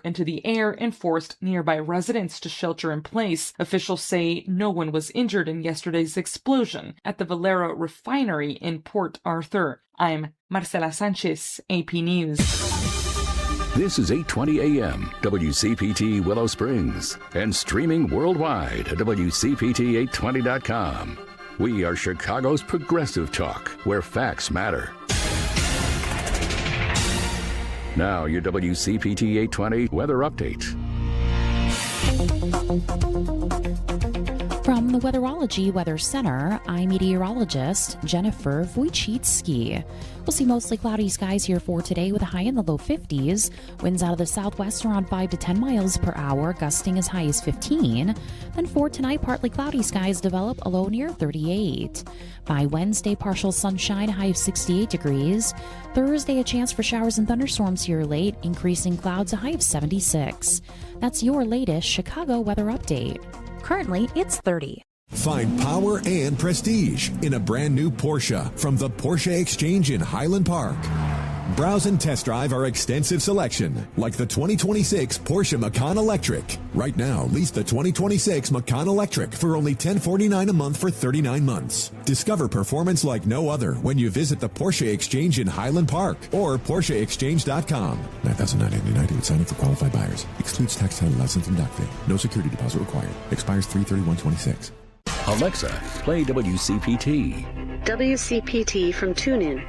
smoke into the air and forced nearby residents to shelter in place. Officials say no one was injured in yesterday's explosion at the Valero refinery in Port Arthur. I'm Marcela Sanchez, AP News. This is 8:20 a.m. WCPT Willow Springs and streaming worldwide at WCPT820.com. We are Chicago's progressive talk, where facts matter. Now, your WCPT 820 weather update. From the Weatherology Weather Center, I'm meteorologist Jennifer Wojcicki. We'll see mostly cloudy skies here for today with a high in the low 50s. Winds out of the southwest around 5 to 10 miles per hour, gusting as high as 15. Then for tonight, partly cloudy skies develop, a low near 38. By Wednesday, partial sunshine, a high of 68 degrees. Thursday, a chance for showers and thunderstorms here late, increasing clouds, a high of 76. That's your latest Chicago weather update. Currently, it's 30. Find power and prestige in a brand new Porsche from the Porsche Exchange in Highland Park. Browse and test drive our extensive selection, like the 2026 Porsche Macan Electric. Right now, lease the 2026 Macan Electric for only $1049 a month for 39 months. Discover performance like no other when you visit the Porsche Exchange in Highland Park or PorscheExchange.com. $9,999 with sign up for qualified buyers. Excludes tax, title, license, and doc fee. No security deposit required. Expires 3/31/26. Alexa, play WCPT. WCPT from TuneIn.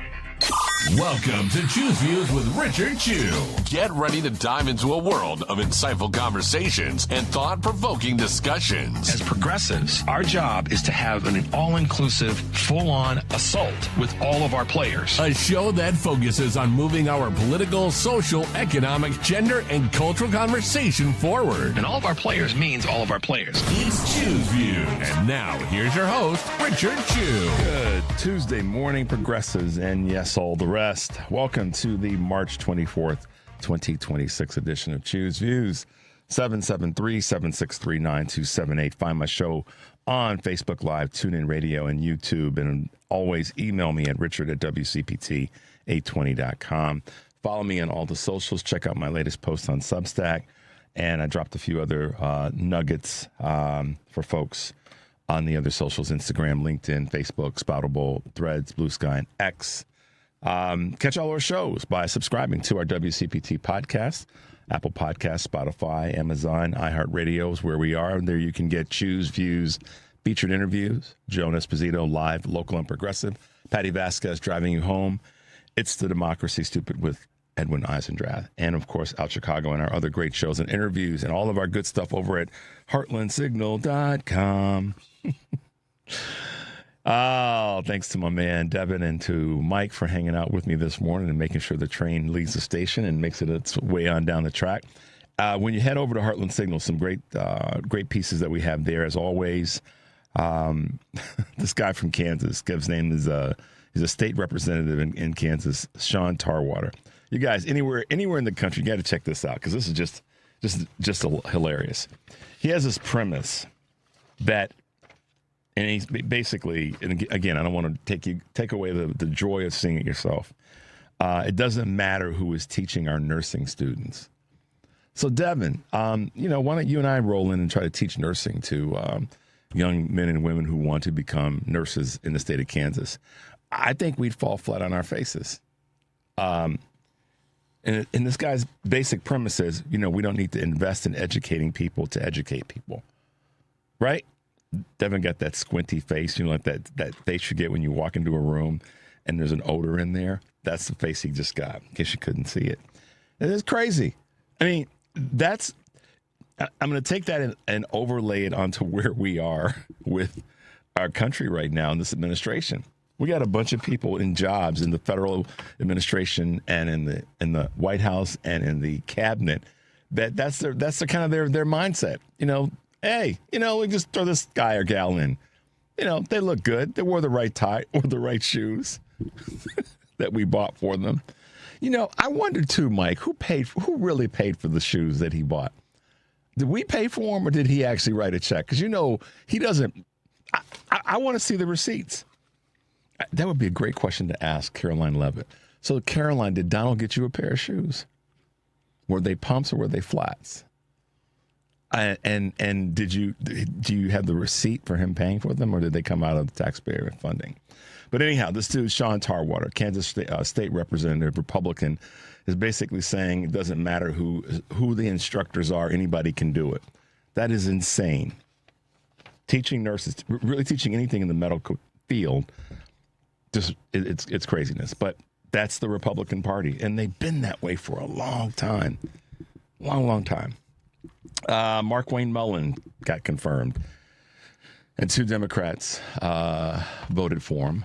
Welcome to Choose Views with Richard Chew. Get ready to dive into a world of insightful conversations and thought-provoking discussions. As progressives, our job is to have an all-inclusive, full-on assault with all of our players. A show that focuses on moving our political, social, economic, gender, and cultural conversation forward. And all of our players means all of our players. It's Choose Views. And now, here's your host, Richard Chew. Good Tuesday morning, progressives, and yes, all the rest. Welcome to the March 24th, 2026 edition of Choose Views. 773-763-9278. Find my show on Facebook Live, TuneIn Radio, and YouTube. And always email me at richard@WCPT820.com. Follow me on all the socials. Check out my latest post on Substack. And I dropped a few other nuggets for folks on the other socials: Instagram, LinkedIn, Facebook, Spoutable, Threads, Blue Sky, and X. Catch all our shows by subscribing to our WCPT podcast, Apple Podcasts, Spotify, Amazon, iHeartRadio is where we are. There you can get Choose Views, featured interviews, Joan Esposito, live, local and progressive, Patty Vasquez driving you home. It's The Democracy Stupid with Edwin Eisendrath, and of course, Out Chicago and our other great shows and interviews and all of our good stuff over at heartlandsignal.com. Oh, thanks to my man Devin and to Mike for hanging out with me this morning and making sure the train leaves the station and makes it its way on down the track. When you head over to Heartland Signal, some great pieces that we have there as always. This guy from Kansas, his name is he's a state representative in Kansas, Sean Tarwater. You guys, anywhere in the country, you got to check this out because this is just hilarious. He has this premise that. And he's basically, and again, I don't want to take away the joy of seeing it yourself. It doesn't matter who is teaching our nursing students. So, Devin, why don't you and I roll in and try to teach nursing to young men and women who want to become nurses in the state of Kansas? I think we'd fall flat on our faces. And this guy's basic premise is, we don't need to invest in educating people to educate people, right? Devin got that squinty face, like that face you get when you walk into a room and there's an odor in there. That's the face he just got, in case you couldn't see it. It is crazy. I mean, I'm going to take that and overlay it onto where we are with our country right now in this administration. We got a bunch of people in jobs in the federal administration and in the White House and in the cabinet. That's their kind of their mindset. Hey, we just throw this guy or gal in. They look good. They wore the right tie, or the right shoes that we bought for them. I wonder too, Mike, who really paid for the shoes that he bought? Did we pay for them, or did he actually write a check? Because he doesn't. I want to see the receipts. That would be a great question to ask Caroline Levitt. So, Caroline, did Donald get you a pair of shoes? Were they pumps or were they flats? And do you have the receipt for him paying for them, or did they come out of the taxpayer funding? But anyhow, this dude, Sean Tarwater, Kansas State Representative, Republican, is basically saying it doesn't matter who the instructors are, anybody can do it. That is insane. Teaching nurses, really teaching anything in the medical field, just it's craziness. But that's the Republican Party, and they've been that way for a long time. Long time. Mark Wayne Mullen got confirmed, and 2 Democrats voted for him.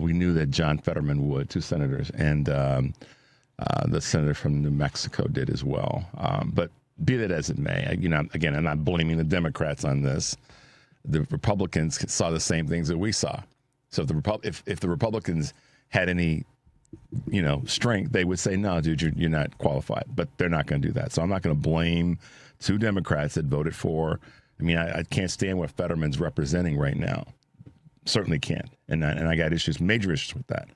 We knew that John Fetterman would, 2 senators, and the senator from New Mexico did as well. But be that as it may, again, I'm not blaming the Democrats on this. The Republicans saw the same things that we saw. So if the Republicans had any strength, they would say, no, dude, you're not qualified. But they're not going to do that. So I'm not going to blame 2 Democrats that voted for. I can't stand what Fetterman's representing right now. Certainly can't. And I got major issues with that.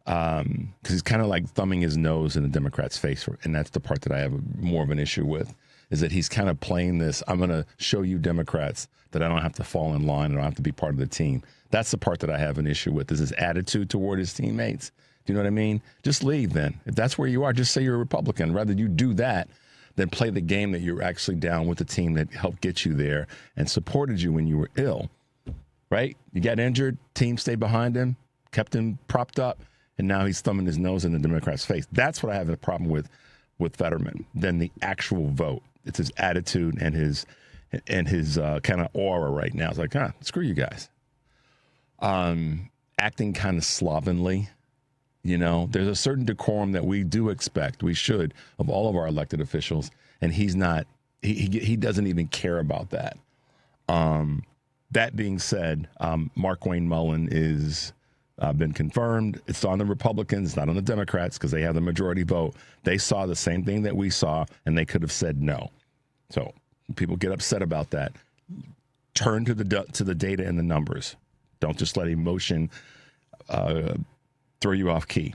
Because he's kind of like thumbing his nose in the Democrats' face. And that's the part that I have more of an issue with, is that he's kind of playing this, I'm going to show you Democrats that I don't have to fall in line, I don't have to be part of the team. That's the part that I have an issue with, is his attitude toward his teammates. Do you know what I mean? Just leave then. If that's where you are, just say you're a Republican. Rather you do that than play the game that you're actually down with the team that helped get you there and supported you when you were ill, right? You got injured, team stayed behind him, kept him propped up, and now he's thumbing his nose in the Democrats' face. That's what I have a problem with Fetterman than the actual vote. It's his attitude and his kind of aura right now. It's like, screw you guys. Acting kind of slovenly. There's a certain decorum that we do expect, we should, of all of our elected officials, and he's not. He doesn't even care about that. That being said, Mark Wayne Mullen is been confirmed. It's on the Republicans, not on the Democrats, because they have the majority vote. They saw the same thing that we saw, and they could have said no. So people get upset about that. Turn to the data and the numbers. Don't just let emotion throw you off key.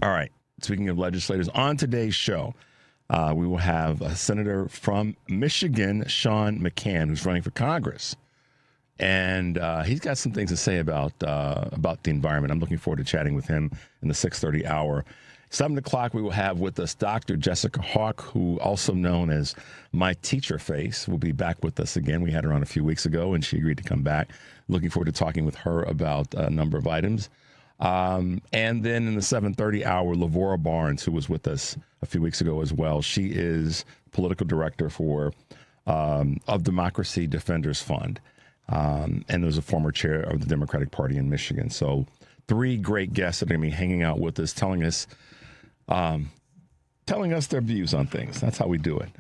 All right. Speaking of legislators, on today's show, we will have a senator from Michigan, Sean McCann, who's running for Congress. And he's got some things to say about the environment. I'm looking forward to chatting with him in the 6:30 hour. 7 o'clock, we will have with us Dr. Jessica Hawk, who also known as My Teacher Face, will be back with us again. We had her on a few weeks ago, and she agreed to come back. Looking forward to talking with her about a number of items. And then in the 7:30 hour, Lavora Barnes, who was with us a few weeks ago as well. She is political director for of Democracy Defenders Fund, and was a former chair of the Democratic Party in Michigan. So 3 great guests that are going to be hanging out with us, telling us their views on things. That's how we do it.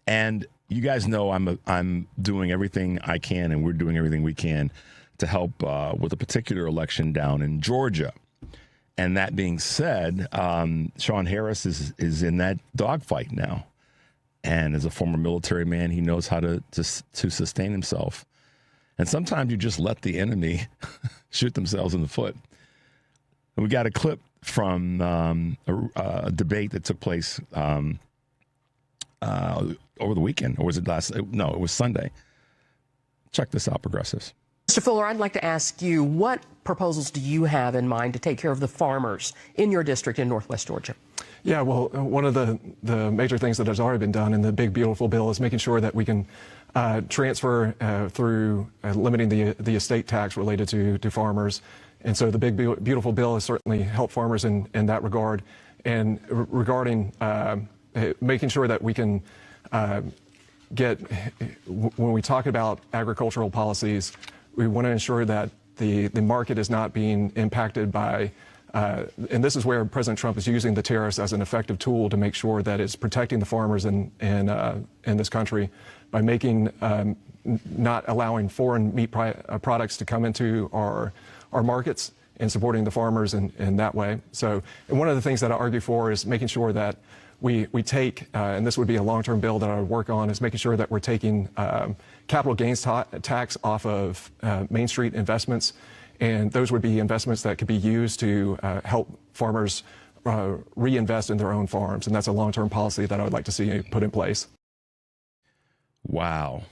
And you guys know I'm doing everything I can, and we're doing everything we can to help with a particular election down in Georgia. And that being said, Sean Harris is in that dogfight now. And as a former military man, he knows how to sustain himself. And sometimes you just let the enemy shoot themselves in the foot. And we got a clip from a debate that took place over the weekend. Or was it No, it was Sunday. Check this out, progressives. Mr. Fuller, I'd like to ask you, what proposals do you have in mind to take care of the farmers in your district in Northwest Georgia? Yeah, well, one of the major things that has already been done in the big, beautiful bill is making sure that we can transfer through limiting the estate tax related to farmers. And so the big, beautiful bill has certainly helped farmers in that regard. And regarding making sure that we can when we talk about agricultural policies, we want to ensure that the market is not being impacted by, and this is where President Trump is using the tariffs as an effective tool to make sure that it's protecting the farmers in this country by making, not allowing foreign meat products to come into our markets and supporting the farmers in that way. So, and one of the things that I argue for is making sure that we take, and this would be a long-term bill that I would work on, is making sure that we're taking capital gains tax off of Main Street investments. And those would be investments that could be used to help farmers reinvest in their own farms. And that's a long-term policy that I would like to see put in place. Wow.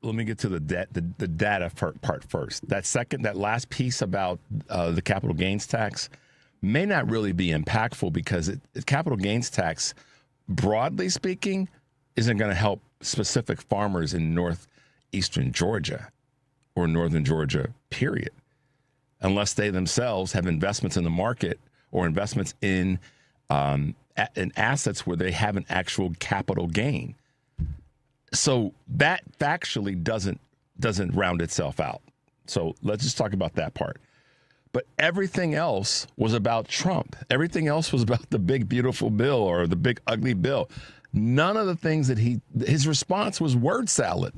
Let me get to the data part first. That last piece about the capital gains tax may not really be impactful because capital gains tax, broadly speaking, isn't going to help specific farmers in northeastern Georgia or northern Georgia, period, unless they themselves have investments in the market or investments in assets where they have an actual capital gain. So that factually doesn't round itself out. So let's just talk about that part. But everything else was about Trump. Everything else was about the big, beautiful bill or the big, ugly bill. None of the things that his response was word salad.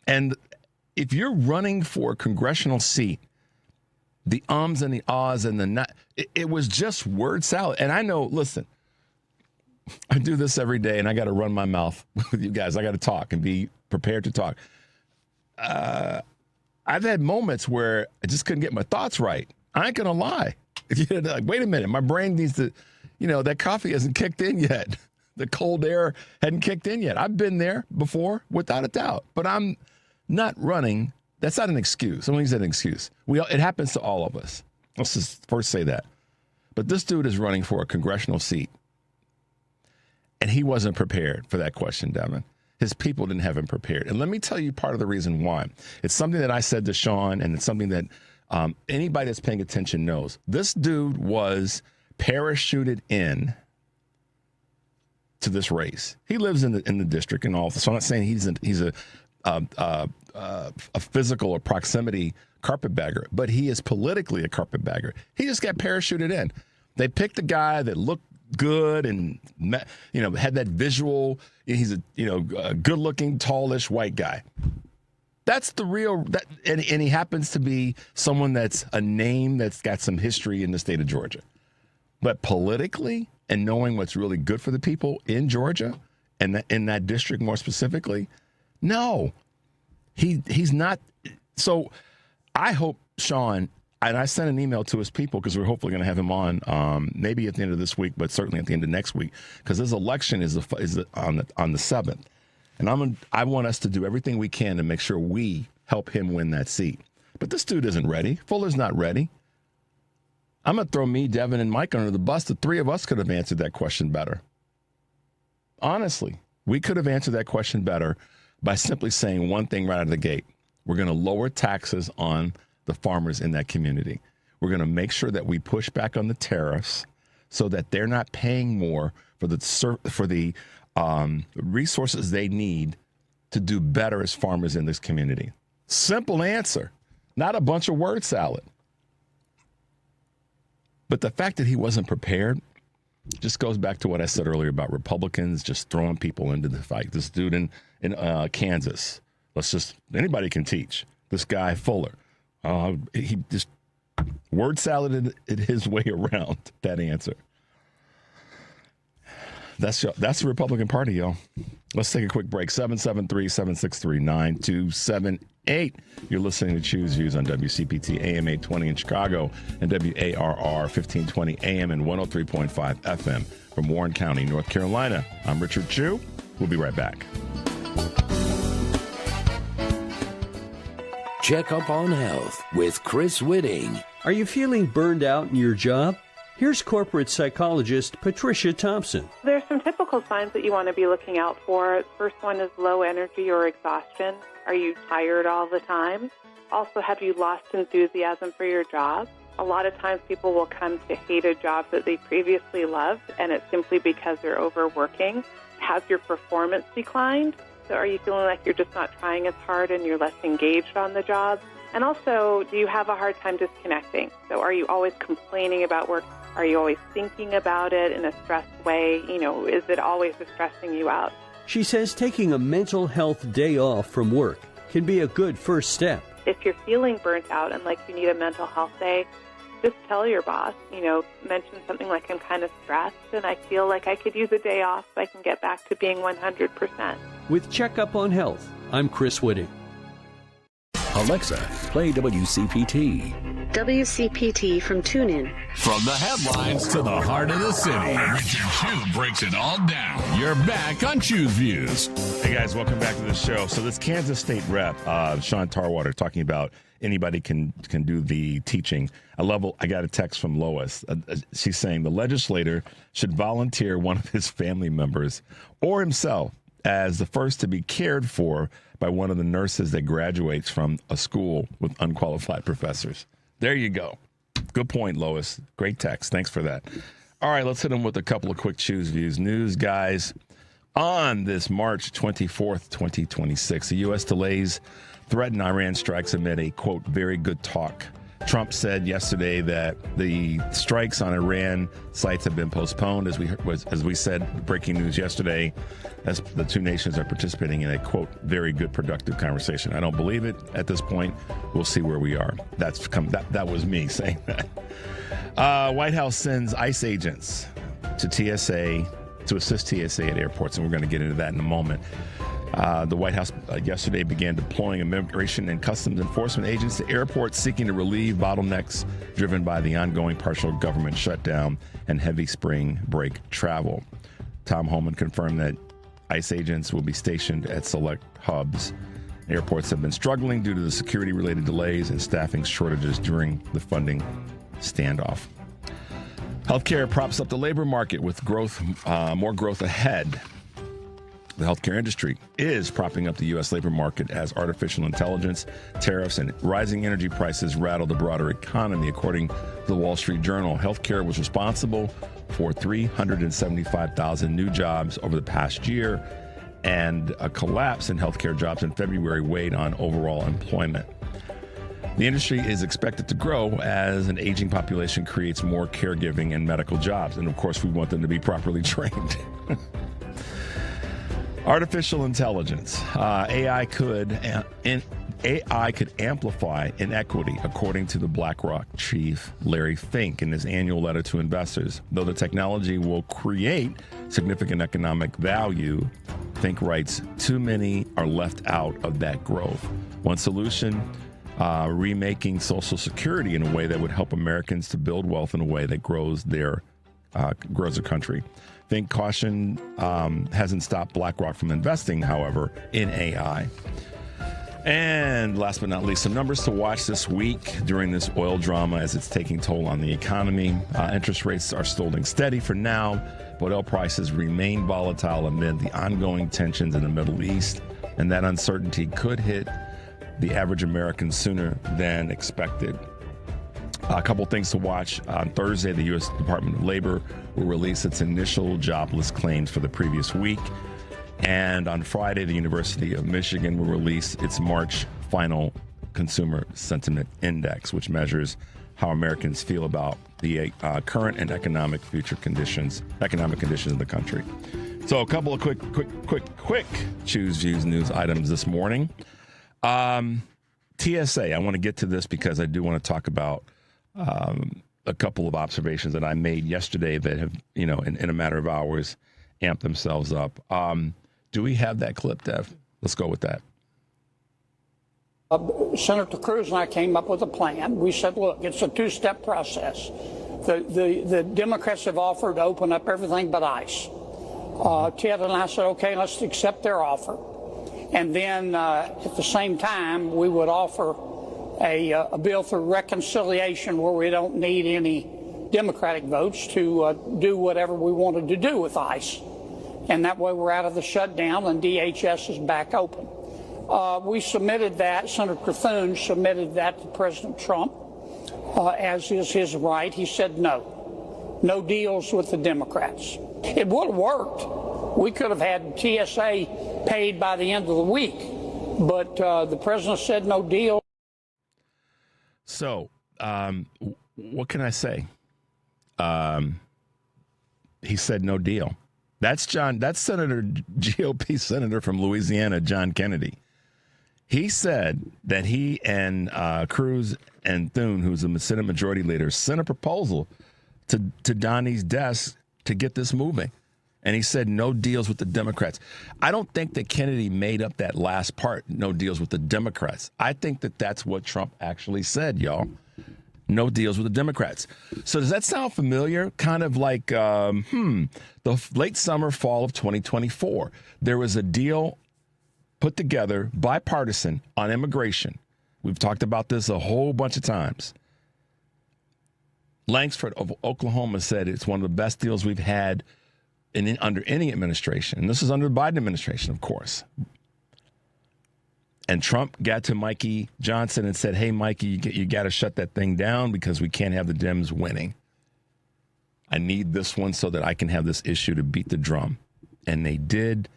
And if you're running for a congressional seat, the ums and the ahs and the not, it was just word salad. And I know, listen, I do this every day, and I got to run my mouth with you guys. I got to talk and be prepared to talk. I've had moments where I just couldn't get my thoughts right. I ain't going to lie. Like, wait a minute. My brain needs to, that coffee hasn't kicked in yet. The cold air hadn't kicked in yet. I've been there before, without a doubt. But I'm not running. That's not an excuse. Someone said an excuse. It happens to all of us. Let's just first say that. But this dude is running for a congressional seat. And he wasn't prepared for that question, Devin. His people didn't have him prepared. And let me tell you part of the reason why. It's something that I said to Sean, and it's something that anybody that's paying attention knows. This dude was parachuted in to this race. He lives in the district and all. So I'm not saying he's a physical or proximity carpetbagger, but he is politically a carpetbagger. He just got parachuted in. They picked a guy that looked good and had that visual. He's a good-looking, tallish white guy. That's the real. And he happens to be someone that's a name that's got some history in the state of Georgia. But politically, and knowing what's really good for the people in Georgia and in that district more specifically, no, he's not. So I hope Sean. And I sent an email to his people because we're hopefully going to have him on maybe at the end of this week, but certainly at the end of next week, because his election is on the 7th. And I want us to do everything we can to make sure we help him win that seat. But this dude isn't ready. Fuller's not ready. I'm going to throw me, Devin, and Mike under the bus. The three of us could have answered that question better. Honestly, we could have answered that question better by simply saying one thing right out of the gate. We're going to lower taxes on the farmers in that community. We're going to make sure that we push back on the tariffs so that they're not paying more for the resources they need to do better as farmers in this community. Simple answer, not a bunch of word salad. But the fact that he wasn't prepared just goes back to what I said earlier about Republicans just throwing people into the fight. This dude in Kansas, anybody can teach. This guy Fuller. He just word saladed it his way around that answer. That's the Republican Party, y'all. Let's take a quick break. 773-763-9278. You're listening to Choose Views on WCPT AM 820 in Chicago and WARR 1520 AM and 103.5 FM from Warren County, North Carolina. I'm Richard Chu. We'll be right back. Check Up on Health with Chris Whitting. Are you feeling burned out in your job? Here's corporate psychologist Patricia Thompson. There's some typical signs that you want to be looking out for. The first one is low energy or exhaustion. Are you tired all the time? Also, have you lost enthusiasm for your job? A lot of times people will come to hate a job that they previously loved, and it's simply because they're overworking. Has your performance declined? So are you feeling like you're just not trying as hard and you're less engaged on the job? And also, do you have a hard time disconnecting? So are you always complaining about work? Are you always thinking about it in a stressed way? Is it always stressing you out? She says taking a mental health day off from work can be a good first step. If you're feeling burnt out and like you need a mental health day, just tell your boss, mention something like, I'm kind of stressed and I feel like I could use a day off so I can get back to being 100%. With Checkup on Health, I'm Chris Whitting. Alexa, play WCPT. WCPT from TuneIn. From the headlines to the heart of the city, Richard Chew breaks it all down. You're back on Chew's Views. Hey guys, welcome back to the show. So this Kansas State rep, Sean Tarwater, talking about anybody can do the teaching. I got a text from Lois. She's saying the legislator should volunteer one of his family members or himself as the first to be cared for by one of the nurses that graduates from a school with unqualified professors. There you go. Good point, Lois. Great text. Thanks for that. All right, let's hit them with a couple of quick Choose Views news, guys. On this March 24th, 2026, the U.S. delays threaten Iran strikes amid a, quote, very good talk. Trump said yesterday that the strikes on Iran sites have been postponed. As we said, breaking news yesterday, as the two nations are participating in a, quote, very good productive conversation. I don't believe it at this point. We'll see where we are. That was me saying that. White House sends ICE agents to TSA to assist TSA at airports, and we're going to get into that in a moment. The White House yesterday began deploying immigration and customs enforcement agents to airports seeking to relieve bottlenecks driven by the ongoing partial government shutdown and heavy spring break travel. Tom Homan confirmed that ICE agents will be stationed at select hubs. Airports have been struggling due to the security-related delays and staffing shortages during the funding standoff. Healthcare props up the labor market with growth, more growth ahead. The healthcare industry is propping up the U.S. labor market as artificial intelligence, tariffs, and rising energy prices rattle the broader economy. According to the Wall Street Journal, healthcare was responsible for 375,000 new jobs over the past year, and a collapse in healthcare jobs in February weighed on overall employment. The industry is expected to grow as an aging population creates more caregiving and medical jobs. And of course, we want them to be properly trained. Artificial intelligence. AI could amplify inequity, according to the BlackRock chief Larry Fink in his annual letter to investors. Though the technology will create significant economic value, Fink writes, too many are left out of that growth. One solution, remaking Social Security in a way that would help Americans to build wealth in a way that grows their country. Fink caution hasn't stopped BlackRock from investing, however, in AI. And last but not least, some numbers to watch this week during this oil drama as it's taking toll on the economy. Interest rates are holding steady for now, but oil prices remain volatile amid the ongoing tensions in the Middle East, and that uncertainty could hit the average American sooner than expected. A couple things to watch. On Thursday, the U.S. Department of Labor will release its initial jobless claims for the previous week. And on Friday, the University of Michigan will release its March final Consumer Sentiment Index, which measures how Americans feel about the current and economic conditions in the country. So a couple of quick Choose Views news items this morning. TSA, I want to get to this because I do want to talk about a couple of observations that I made yesterday that have, in a matter of hours, amped themselves up. Do we have that clip, Dev? Let's go with that. Senator Cruz and I came up with a plan. We said, look, it's a two-step process. The Democrats have offered to open up everything but ICE. Ted and I said, okay, let's accept their offer. And then at the same time, we would offer a bill for reconciliation where we don't need any Democratic votes to do whatever we wanted to do with ICE. And that way we're out of the shutdown and DHS is back open. We submitted that, Senator Cthulhu submitted that to President Trump, as is his right. He said no deals with the Democrats. It would have worked. We could have had TSA paid by the end of the week, but the president said no deal. So, what can I say? He said no deal. That's GOP Senator from Louisiana, John Kennedy. He said that he and Cruz and Thune, who's the Senate Majority Leader, sent a proposal to Donnie's desk to get this moving. And he said no deals with the Democrats. I don't think that Kennedy made up that last part, no deals with the Democrats. I think that that's what Trump actually said, y'all. No deals with the Democrats. So does that sound familiar? Kind of like the late summer, fall of 2024. There was a deal put together, bipartisan, on immigration. We've talked about this a whole bunch of times. Langsford of Oklahoma said it's one of the best deals we've had under any administration. And this is under the Biden administration, of course. And Trump got to Mikey Johnson and said, hey, Mikey, you got to shut that thing down because we can't have the Dems winning. I need this one so that I can have this issue to beat the drum. And they did.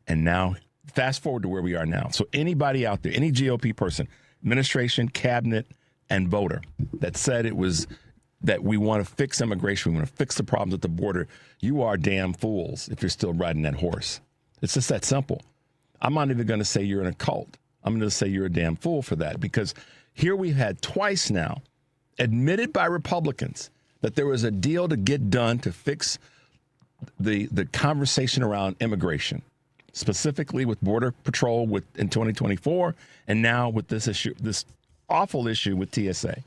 And now, fast forward to where we are now. So anybody out there, any GOP person, administration, cabinet, and voter that said it was that we want to fix immigration, we want to fix the problems at the border, you are damn fools if you're still riding that horse. It's just that simple. I'm not even going to say you're in a cult. I'm going to say you're a damn fool for that, because here we've had twice now admitted by Republicans that there was a deal to get done to fix the conversation around immigration, specifically with Border Patrol in 2024, and now with this issue, this awful issue with TSA.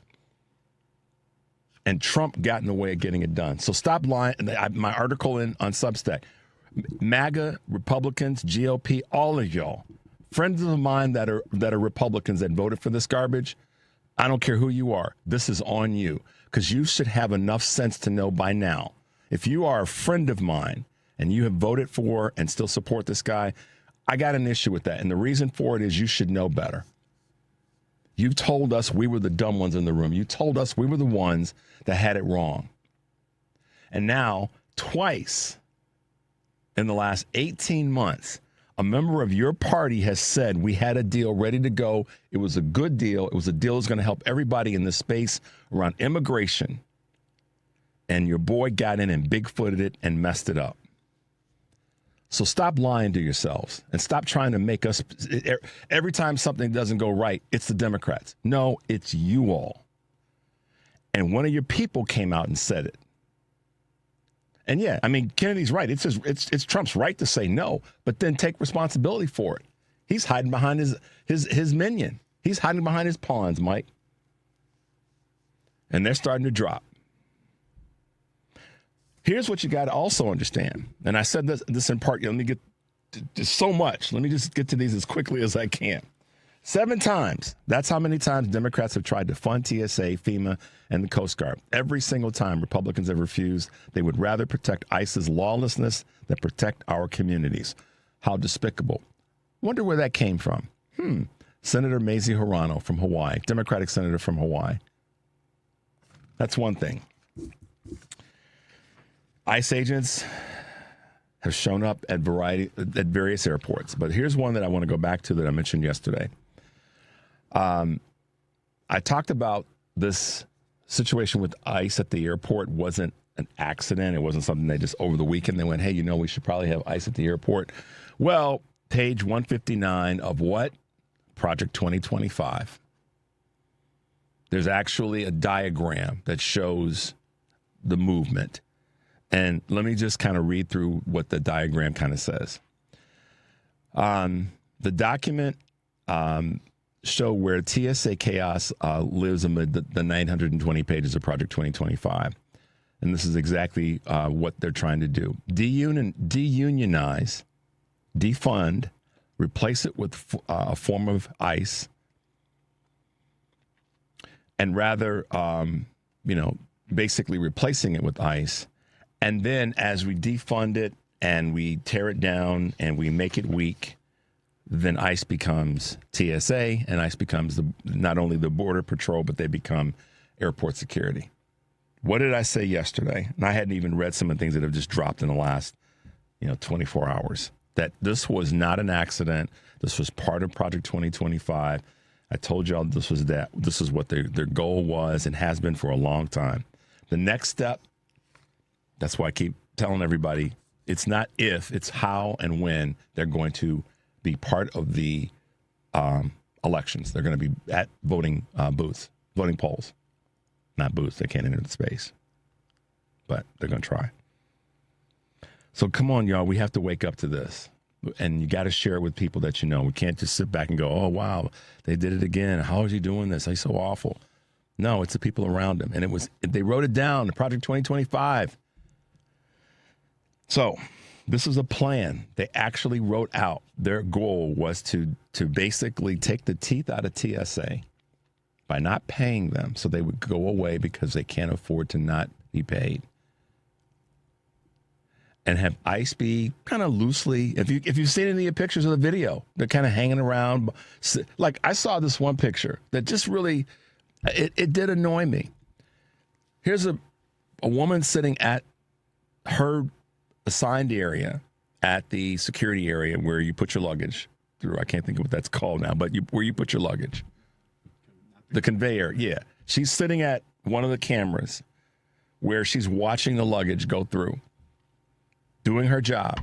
And Trump got in the way of getting it done. So stop lying. My article on Substack, MAGA, Republicans, GOP, all of y'all, friends of mine that are Republicans that voted for this garbage, I don't care who you are. This is on you, because you should have enough sense to know by now. If you are a friend of mine and you have voted for and still support this guy, I got an issue with that. And the reason for it is you should know better. You told us we were the dumb ones in the room. You told us we were the ones that had it wrong. And now, twice in the last 18 months, a member of your party has said we had a deal ready to go. It was a good deal. It was a deal that's going to help everybody in this space around immigration. And your boy got in and bigfooted it and messed it up. So stop lying to yourselves and stop trying to make us, every time something doesn't go right, it's the Democrats. No, it's you all. And one of your people came out and said it. And yeah, I mean, Kennedy's right. It's Trump's right to say no, but then take responsibility for it. He's hiding behind his minion. He's hiding behind his pawns, Mike. And they're starting to drop. Here's what you got to also understand. And I said this in part. Let me get to so much. Let me just get to these as quickly as I can. 7 times. That's how many times Democrats have tried to fund TSA, FEMA, and the Coast Guard. Every single time Republicans have refused. They would rather protect ICE's lawlessness than protect our communities. How despicable. Wonder where that came from. Senator Mazie Hirono from Hawaii, Democratic senator from Hawaii. That's one thing. ICE agents have shown up at various airports. But here's one that I want to go back to that I mentioned yesterday. I talked about this situation with ICE at the airport wasn't an accident. It wasn't something they just over the weekend they went, hey, we should probably have ICE at the airport. Well, page 159 of what? Project 2025. There's actually a diagram that shows the movement. And let me just kind of read through what the diagram kind of says. The document show where TSA chaos lives amid the 920 pages of Project 2025. And this is exactly what they're trying to do. Deunionize, defund, replace it with a form of ICE, and rather, basically replacing it with ICE. And then as we defund it and we tear it down and we make it weak, then ICE becomes TSA, and ICE becomes not only the Border Patrol, but they become airport security. What did I say yesterday? And I hadn't even read some of the things that have just dropped in the last 24 hours. That this was not an accident. This was part of Project 2025. I told y'all this is what their goal was and has been for a long time. The next step, that's why I keep telling everybody, it's not if, it's how and when they're going to be part of the elections. They're going to be at voting booths, voting polls. Not booths, they can't enter the space. But they're going to try. So come on, y'all, we have to wake up to this. And you got to share it with people that you know. We can't just sit back and go, oh, wow, they did it again. How is he doing this? He's so awful. No, it's the people around him. And they wrote it down, Project 2025. So this is a plan. They actually wrote out their goal was to basically take the teeth out of TSA by not paying them so they would go away because they can't afford to not be paid. And have ICE be kind of loosely, if you've seen any of the pictures of the video, they're kind of hanging around. Like I saw this one picture that just really, it did annoy me. Here's a woman sitting at her assigned area at the security area where you put your luggage through. I can't think of what that's called now, but where you put your luggage. The conveyor, yeah. She's sitting at one of the cameras where she's watching the luggage go through, doing her job.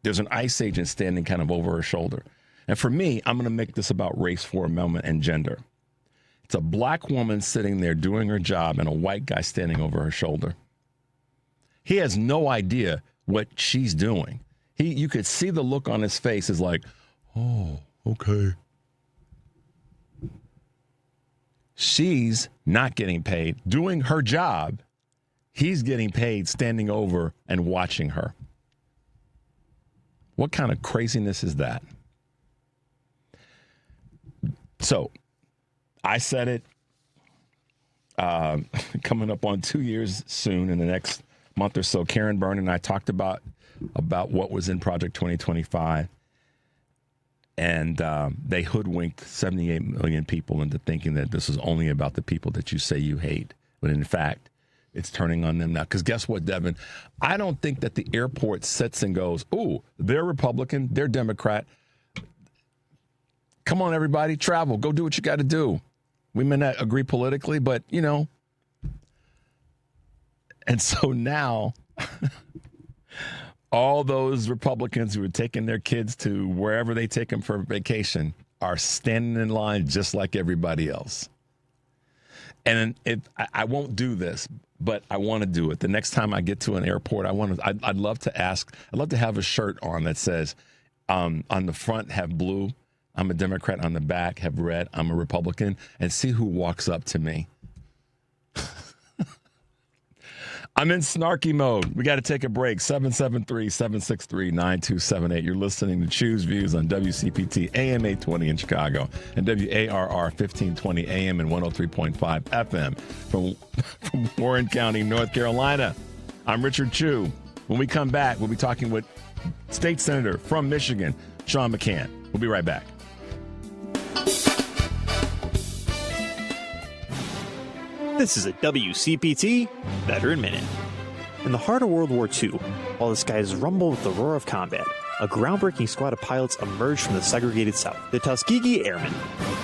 There's an ICE agent standing kind of over her shoulder. And for me, I'm going to make this about race for a moment and gender. It's a black woman sitting there doing her job and a white guy standing over her shoulder. He has no idea what she's doing. You could see the look on his face is like, oh, okay. She's not getting paid, doing her job. He's getting paid standing over and watching her. What kind of craziness is that? So I said it coming up on 2 years soon in the next month or so. Karen Byrne and I talked about what was in Project 2025. And they hoodwinked 78 million people into thinking that this is only about the people that you say you hate. But in fact, it's turning on them now. Because guess what, Devin? I don't think that the airport sits and goes, ooh, they're Republican, they're Democrat. Come on, everybody, travel. Go do what you got to do. We may not agree politically, but, you know. And so now... all those Republicans who are taking their kids to wherever they take them for vacation are standing in line just like everybody else. And I won't do this, but I want to do it. The next time I get to an airport, I'd love to have a shirt on that says, on the front have blue, I'm a Democrat, on the back have red, I'm a Republican, and see who walks up to me. I'm in snarky mode. We got to take a break. 773-763-9278. You're listening to Choose Views on WCPT AM 820 in Chicago and WARR 1520 AM and 103.5 FM from Warren County, North Carolina. I'm Richard Chu. When we come back, we'll be talking with State Senator from Michigan, Sean McCann. We'll be right back. This is a WCPT Veteran Minute. In the heart of World War II, while the skies rumbled with the roar of combat, a groundbreaking squad of pilots emerged from the segregated South. The Tuskegee Airmen,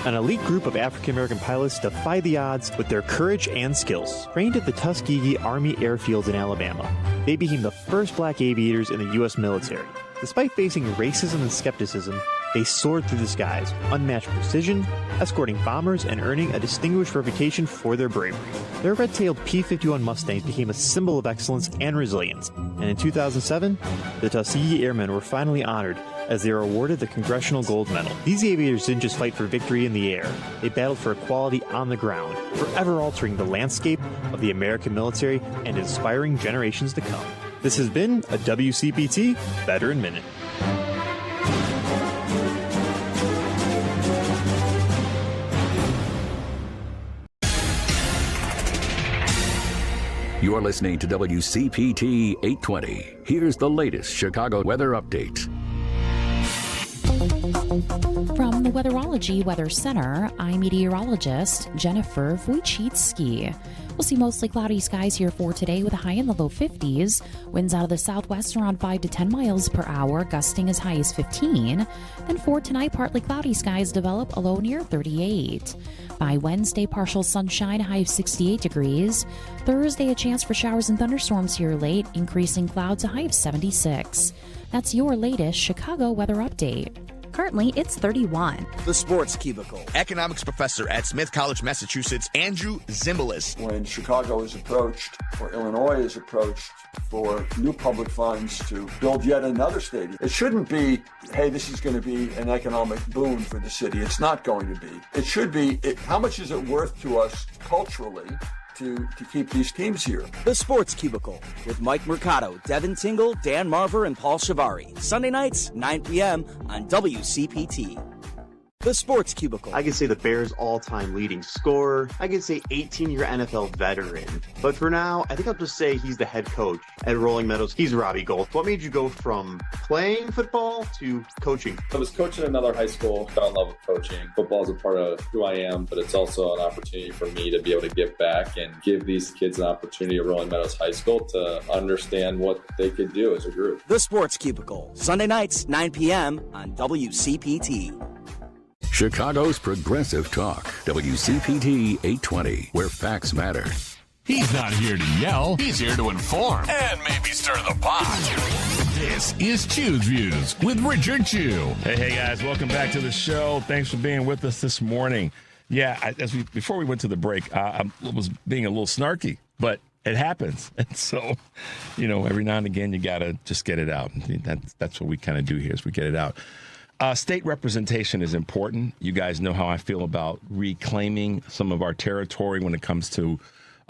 an elite group of African-American pilots, defied the odds with their courage and skills. Trained at the Tuskegee Army Airfields in Alabama, they became the first black aviators in the U.S. military. Despite facing racism and skepticism, they soared through the skies, unmatched precision, escorting bombers and earning a distinguished reputation for their bravery. Their red-tailed P-51 Mustangs became a symbol of excellence and resilience, and in 2007, the Tuskegee Airmen were finally honored as they were awarded the Congressional Gold Medal. These aviators didn't just fight for victory in the air, they battled for equality on the ground, forever altering the landscape of the American military and inspiring generations to come. This has been a WCPT Veteran Minute. You're listening to WCPT 820. Here's the latest Chicago weather update. From the Weatherology Weather Center, I'm meteorologist Jennifer Wojcicki. We'll see mostly cloudy skies here for today with a high in the low 50s. Winds out of the southwest around 5 to 10 miles per hour, gusting as high as 15. Then for tonight, partly cloudy skies develop, a low near 38. By Wednesday, partial sunshine, a high of 68 degrees. Thursday, a chance for showers and thunderstorms here late, increasing clouds, a high of 76. That's your latest Chicago weather update. Currently, it's 31. The Sports Cubicle. Economics professor at Smith College, Massachusetts, Andrew Zimbalist. When Chicago is approached, or Illinois is approached, for new public funds to build yet another stadium, it shouldn't be, hey, this is going to be an economic boon for the city. It's not going to be. It should be, how much is it worth to us culturally to keep these teams here? The Sports Cubicle with Mike Mercado, Devin Tingle, Dan Marver, and Paul Shivari. Sunday nights, 9 p.m. on WCPT. The Sports Cubicle. I could say the Bears' all-time leading scorer. I could say 18-year NFL veteran. But for now, I think I'll just say he's the head coach at Rolling Meadows. He's Robbie Gold. What made you go from playing football to coaching? I was coaching at another high school, fell in love with coaching. Football is a part of who I am, but it's also an opportunity for me to be able to give back and give these kids an opportunity at Rolling Meadows High School to understand what they could do as a group. The Sports Cubicle, Sunday nights, 9 p.m. on WCPT. Chicago's Progressive Talk, WCPT 820, where facts matter. He's not here to yell. He's here to inform and maybe stir the pot. This is Chew's Views with Richard Chew. Hey guys, welcome back to the show. Thanks for being with us this morning. Yeah, before we went to the break, I was being a little snarky, but it happens. And so, every now and again, you got to just get it out. That's what we kind of do here is we get it out. State representation is important. You guys know how I feel about reclaiming some of our territory when it comes to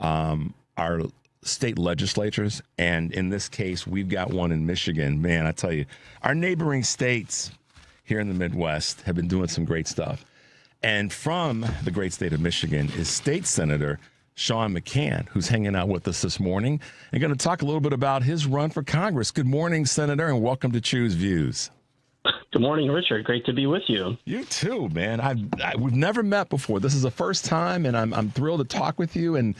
our state legislatures. And in this case, we've got one in Michigan. Man, I tell you, our neighboring states here in the Midwest have been doing some great stuff. And from the great state of Michigan is State Senator Sean McCann, who's hanging out with us this morning and going to talk a little bit about his run for Congress. Good morning, Senator, and welcome to Chew's Views. Good morning, Richard. Great to be with you. You too, man. We've never met before. This is the first time, and I'm thrilled to talk with you and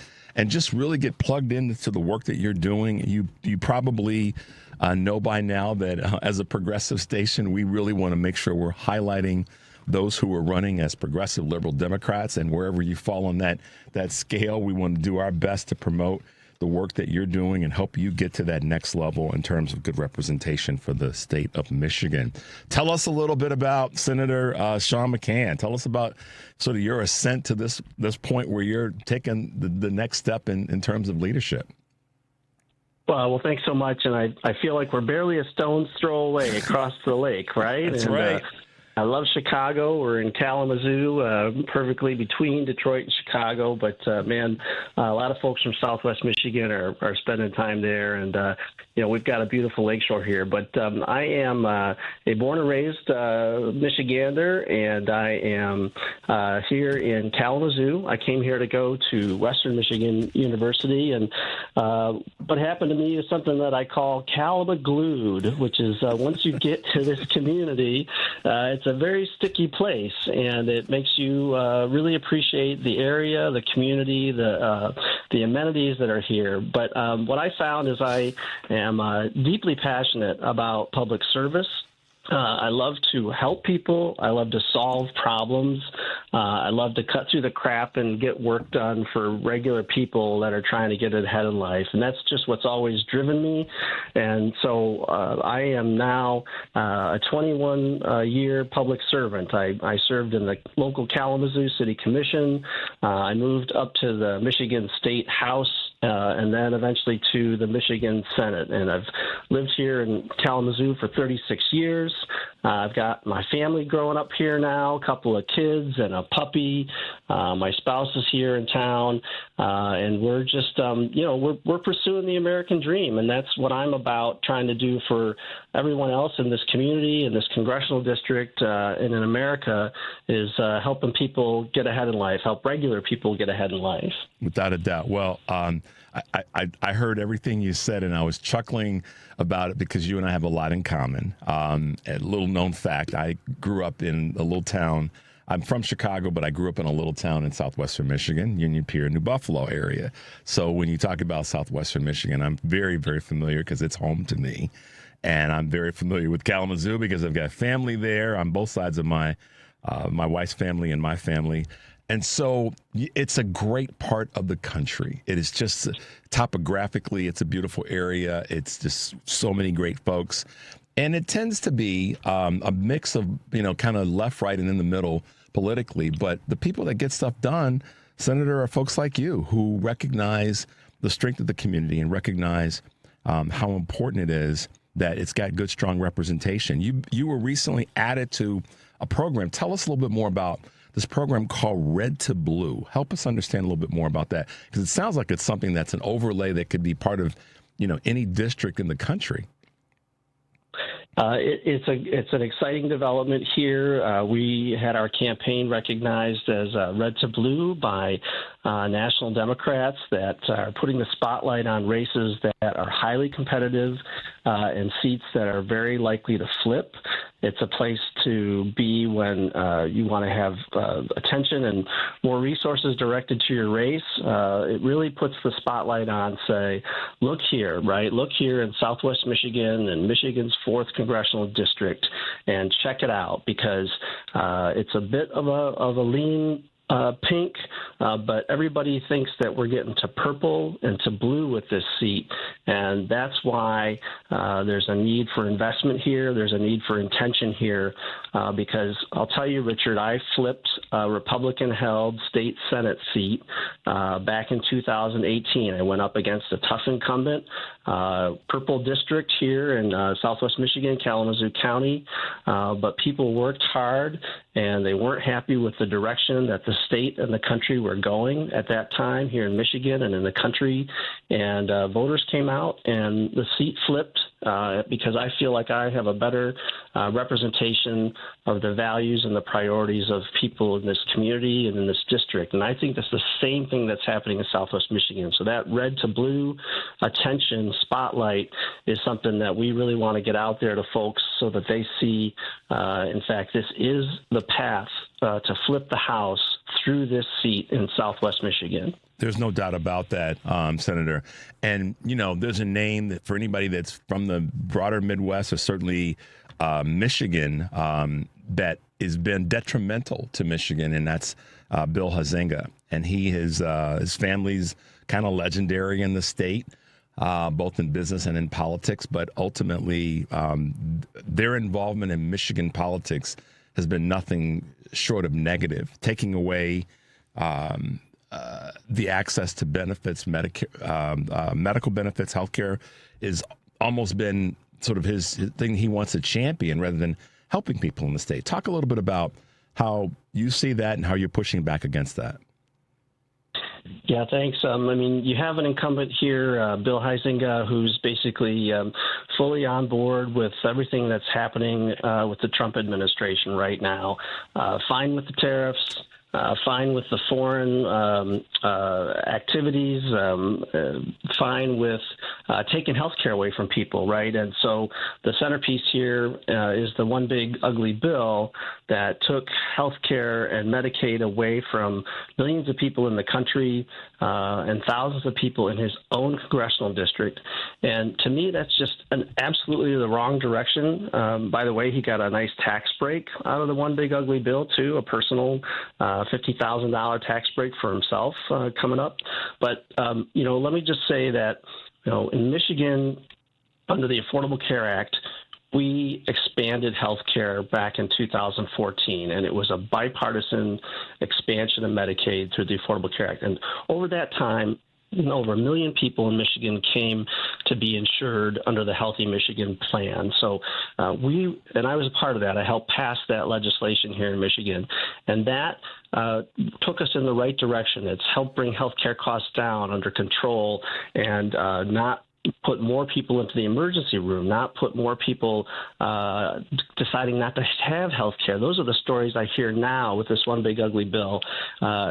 just really get plugged into the work that you're doing. You probably know by now that as a progressive station, we really want to make sure we're highlighting those who are running as progressive liberal Democrats, and wherever you fall on that scale, we want to do our best to promote the work that you're doing and help you get to that next level in terms of good representation for the state of Michigan. Tell us a little bit about Senator Sean McCann. Tell us about sort of your ascent to this point where you're taking the next step in terms of leadership. Well, thanks so much. And I feel like we're barely a stone's throw away across the lake, right? That's right. I love Chicago. We're in Kalamazoo, perfectly between Detroit and Chicago. But, man, a lot of folks from Southwest Michigan are spending time there. And, we've got a beautiful lakeshore here. But I am a born and raised Michigander, and I am here in Kalamazoo. I came here to go to Western Michigan University. And what happened to me is something that I call Calama-glued, which is once you get to this community, it's a very sticky place, and it makes you really appreciate the area, the community, the amenities that are here. But what I found is I am deeply passionate about public service. I love to help people. I love to solve problems. I love to cut through the crap and get work done for regular people that are trying to get ahead in life. And that's just what's always driven me. And so I am now a 21-year public servant. I served in the local Kalamazoo City Commission. I moved up to the Michigan State House and then eventually to the Michigan Senate. And I've lived here in Kalamazoo for 36 years. I've got my family growing up here now, a couple of kids and a puppy. My spouse is here in town, and we're just, we're pursuing the American dream, and that's what I'm about, trying to do for everyone else in this community, in this congressional district, and in America, is helping people get ahead in life, help regular people get ahead in life. Without a doubt. Well, I heard everything you said, and I was chuckling about it because you and I have a lot in common. A little known fact, I grew up in a little town. I'm from Chicago, but I grew up in a little town in southwestern Michigan, Union Pier, New Buffalo area. So when you talk about southwestern Michigan, I'm very, very familiar because it's home to me. And I'm very familiar with Kalamazoo because I've got family there on both sides of my wife's family and my family. And so it's a great part of the country. It is just topographically, it's a beautiful area. It's just so many great folks. And it tends to be a mix of, kind of left, right, and in the middle politically. But the people that get stuff done, Senator, are folks like you who recognize the strength of the community and recognize how important it is that it's got good, strong representation. You were recently added to a program. Tell us a little bit more about this program called Red to Blue. Help us understand a little bit more about that, because it sounds like it's something that's an overlay that could be part of, any district in the country. It's an exciting development here. We had our campaign recognized as Red to Blue by national Democrats that are putting the spotlight on races that are highly competitive and seats that are very likely to flip. It's a place to be when you want to have attention and more resources directed to your race. It really puts the spotlight on, say, look here, right? Look here in Southwest Michigan and Michigan's 4th Congressional District, and check it out, because it's a bit of a lean pink, but everybody thinks that we're getting to purple and to blue with this seat, and that's why there's a need for investment here. There's a need for intention here, because I'll tell you, Richard, I flipped a Republican-held state Senate seat back in 2018. I went up against a tough incumbent, purple district here in Southwest Michigan, Kalamazoo County, but people worked hard, and they weren't happy with the direction that the state and the country were going at that time here in Michigan and in the country. And voters came out, and the seat flipped because I feel like I have a better representation of the values and the priorities of people in this community and in this district. And I think that's the same thing that's happening in Southwest Michigan. So that red to blue attention spotlight is something that we really want to get out there to folks so that they see, in fact, this is the path to flip the House through this seat in Southwest Michigan. There's no doubt about that, Senator. And, there's a name that for anybody that's from the broader Midwest or certainly Michigan that has been detrimental to Michigan, and that's Bill Huizenga. And his family's kind of legendary in the state, both in business and in politics. But ultimately, their involvement in Michigan politics has been nothing short of negative, taking away the access to benefits, Medicare, medical benefits, healthcare is almost been sort of his thing he wants to champion rather than helping people in the state. Talk a little bit about how you see that and how you're pushing back against that. Yeah, thanks. You have an incumbent here, Bill Huizenga, who's basically fully on board with everything that's happening with the Trump administration right now. Fine with the tariffs. Fine with the foreign activities, fine with taking health care away from people, right? And so the centerpiece here is the one big ugly bill that took health care and Medicaid away from millions of people in the country and thousands of people in his own congressional district. And to me, that's just absolutely the wrong direction. By the way, he got a nice tax break out of the one big ugly bill, too, a personal $50,000 tax break for himself coming up. But, let me just say that, in Michigan, under the Affordable Care Act, we expanded health care back in 2014, and it was a bipartisan expansion of Medicaid through the Affordable Care Act. And over that time, over 1 million people in Michigan came to be insured under the Healthy Michigan plan. So I was a part of that. I helped pass that legislation here in Michigan. And that took us in the right direction. It's helped bring healthcare costs down under control and not put more people into the emergency room, not put more people deciding not to have health care. Those are the stories I hear now with this one big ugly bill,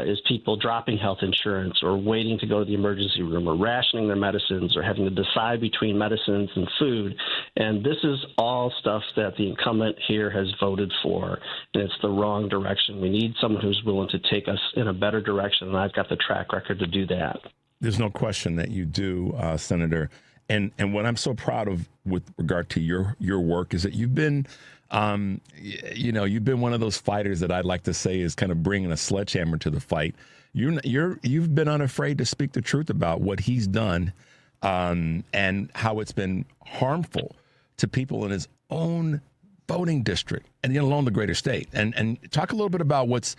is people dropping health insurance or waiting to go to the emergency room or rationing their medicines or having to decide between medicines and food. And this is all stuff that the incumbent here has voted for, and it's the wrong direction. We need someone who's willing to take us in a better direction, and I've got the track record to do that. There's no question that you do, Senator. And what I'm so proud of with regard to your work is that you've been, you've been one of those fighters that I'd like to say is kind of bringing a sledgehammer to the fight. You've been unafraid to speak the truth about what he's done, and how it's been harmful to people in his own voting district, and yet alone the greater state. And talk a little bit about what's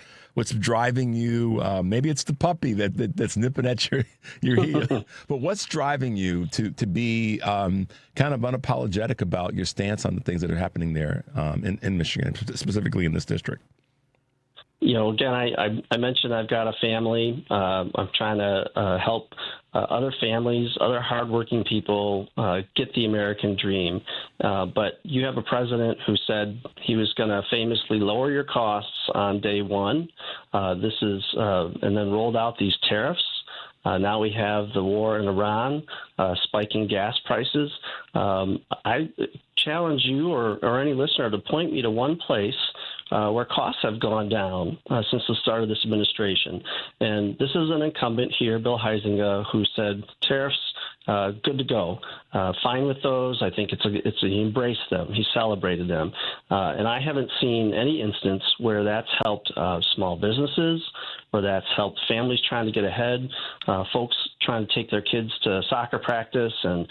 driving you. Maybe it's the puppy that's nipping at your heel, but what's driving you to be kind of unapologetic about your stance on the things that are happening there in Michigan, specifically in this district? Again, I mentioned I've got a family. I'm trying to help other families, other hardworking people get the American dream. But you have a president who said he was going to famously lower your costs on day one. And then rolled out these tariffs. Now we have the war in Iran, spiking gas prices. I challenge you or any listener to point me to one place where costs have gone down since the start of this administration. And this is an incumbent here, Bill Huizenga, who said tariffs, good to go. Fine with those. I think he embraced them. He celebrated them. And I haven't seen any instance where that's helped small businesses, where that's helped families trying to get ahead, folks trying to take their kids to soccer practice and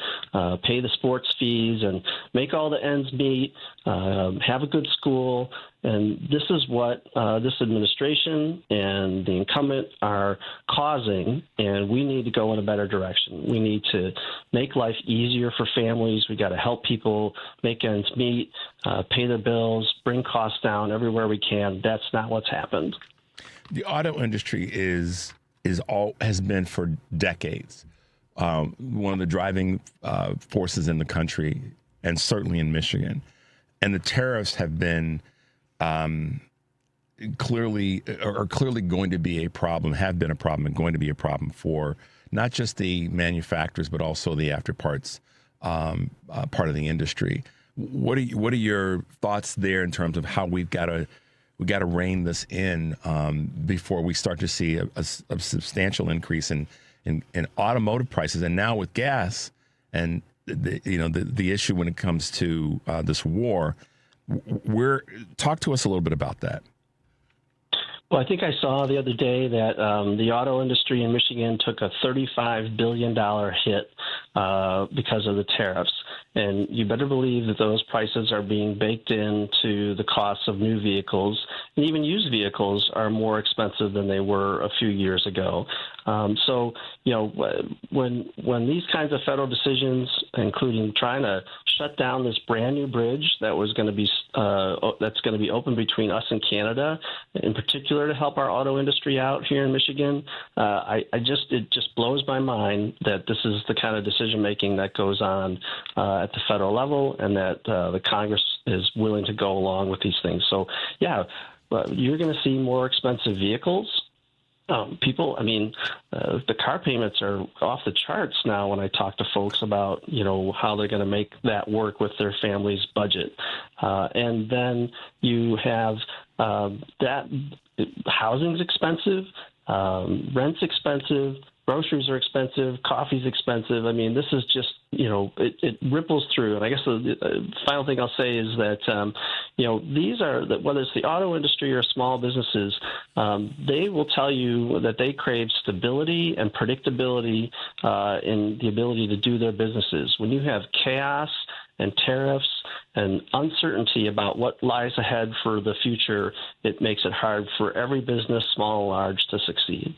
pay the sports fees and make all the ends meet, have a good school. And this is what this administration and the incumbent are causing, and we need to go in a better direction. We need to make life easier for families. We got to help people make ends meet, pay their bills, bring costs down everywhere we can. That's not what's happened. The auto industry has been for decades one of the driving forces in the country, and certainly in Michigan. And the tariffs have been clearly going to be a problem, have been a problem, and going to be a problem for not just the manufacturers, but also the afterparts part of the industry. What are your thoughts there in terms of how we've got to rein this in before we start to see a substantial increase in automotive prices, and now with gas and the issue when it comes to this war? Talk to us a little bit about that. Well, I think I saw the other day that the auto industry in Michigan took a $35 billion hit because of the tariffs. And you better believe that those prices are being baked into the costs of new vehicles. And even used vehicles are more expensive than they were a few years ago. So, when these kinds of federal decisions, including trying to shut down this brand new bridge that was going to be that's going to be open between us and Canada, in particular to help our auto industry out here in Michigan, it just blows my mind that this is the kind of decision making that goes on at the federal level, and that the Congress is willing to go along with these things. So, you're going to see more expensive vehicles. The car payments are off the charts now when I talk to folks about, how they're going to make that work with their family's budget. And then you have that housing's expensive, rent's expensive, groceries are expensive, coffee's expensive. This is just, it ripples through. And I guess the final thing I'll say is that, these are, whether it's the auto industry or small businesses, they will tell you that they crave stability and predictability in the ability to do their businesses. When you have chaos and tariffs and uncertainty about what lies ahead for the future, it makes it hard for every business, small and large, to succeed.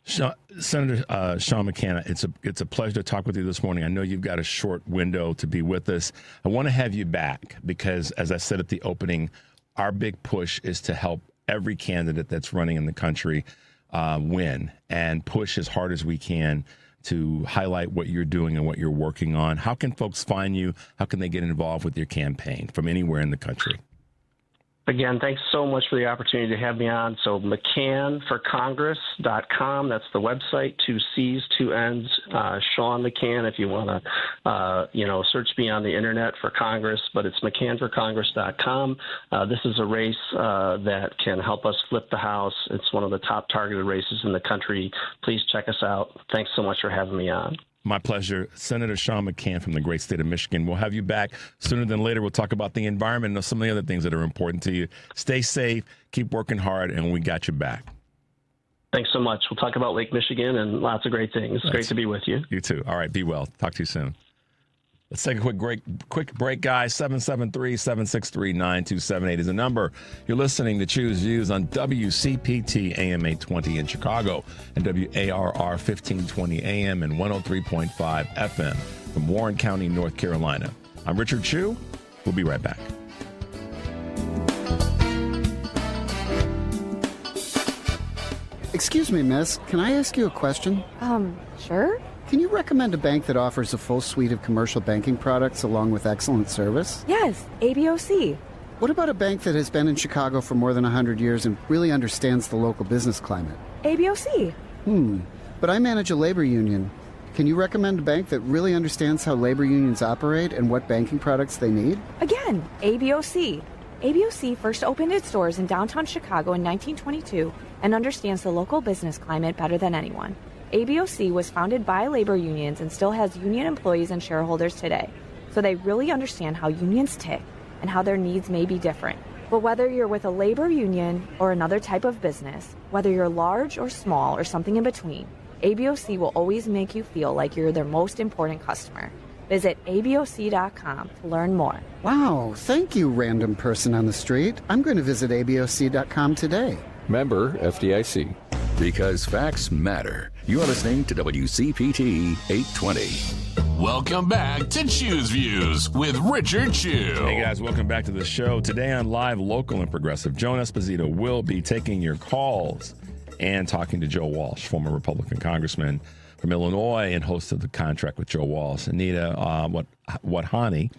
Senator Sean McCann, it's a pleasure to talk with you this morning. I know you've got a short window to be with us. I want to have you back because, as I said at the opening, our big push is to help every candidate that's running in the country win, and push as hard as we can to highlight what you're doing and what you're working on. How can folks find you? How can they get involved with your campaign from anywhere in the country? Again, thanks so much for the opportunity to have me on. So McCannforcongress.com, that's the website, 2 C's, 2 N's, Sean McCann, if you want to, search me on the internet for Congress, but it's McCannforcongress.com. This is a race that can help us flip the House. It's one of the top targeted races in the country. Please check us out. Thanks so much for having me on. My pleasure. Senator Sean McCann from the great state of Michigan. We'll have you back sooner than later. We'll talk about the environment and some of the other things that are important to you. Stay safe, keep working hard, and we got you back. Thanks so much. We'll talk about Lake Michigan and lots of great things. It's great to be with you. You too. All right, be well. Talk to you soon. Let's take a quick break, guys. 773-763-9278 is the number. You're listening to Choose Views on WCPT AM 820 in Chicago and WARR 1520 AM and 103.5 FM from Warren County, North Carolina. I'm Richard Chu. We'll be right back. Excuse me, miss. Can I ask you a question? Sure. Can you recommend a bank that offers a full suite of commercial banking products along with excellent service? Yes, ABOC. What about a bank that has been in Chicago for more than 100 years and really understands the local business climate? ABOC. But I manage a labor union. Can you recommend a bank that really understands how labor unions operate and what banking products they need? Again, ABOC. ABOC first opened its doors in downtown Chicago in 1922 and understands the local business climate better than anyone. ABOC was founded by labor unions and still has union employees and shareholders today, so they really understand how unions tick and how their needs may be different. But whether you're with a labor union or another type of business, whether you're large or small or something in between, ABOC will always make you feel like you're their most important customer. Visit ABOC.com to learn more. Wow, thank you, random person on the street. I'm going to visit ABOC.com today. Member FDIC. Because facts matter. You are listening to WCPT 820. Welcome back to Choose Views with Richard Chu. Hey guys, welcome back to the show. Today on Live, Local, and Progressive, Joan Esposito will be taking your calls and talking to Joe Walsh, former Republican congressman from Illinois and host of the Contract with Joe Walsh. Anita Wadhani,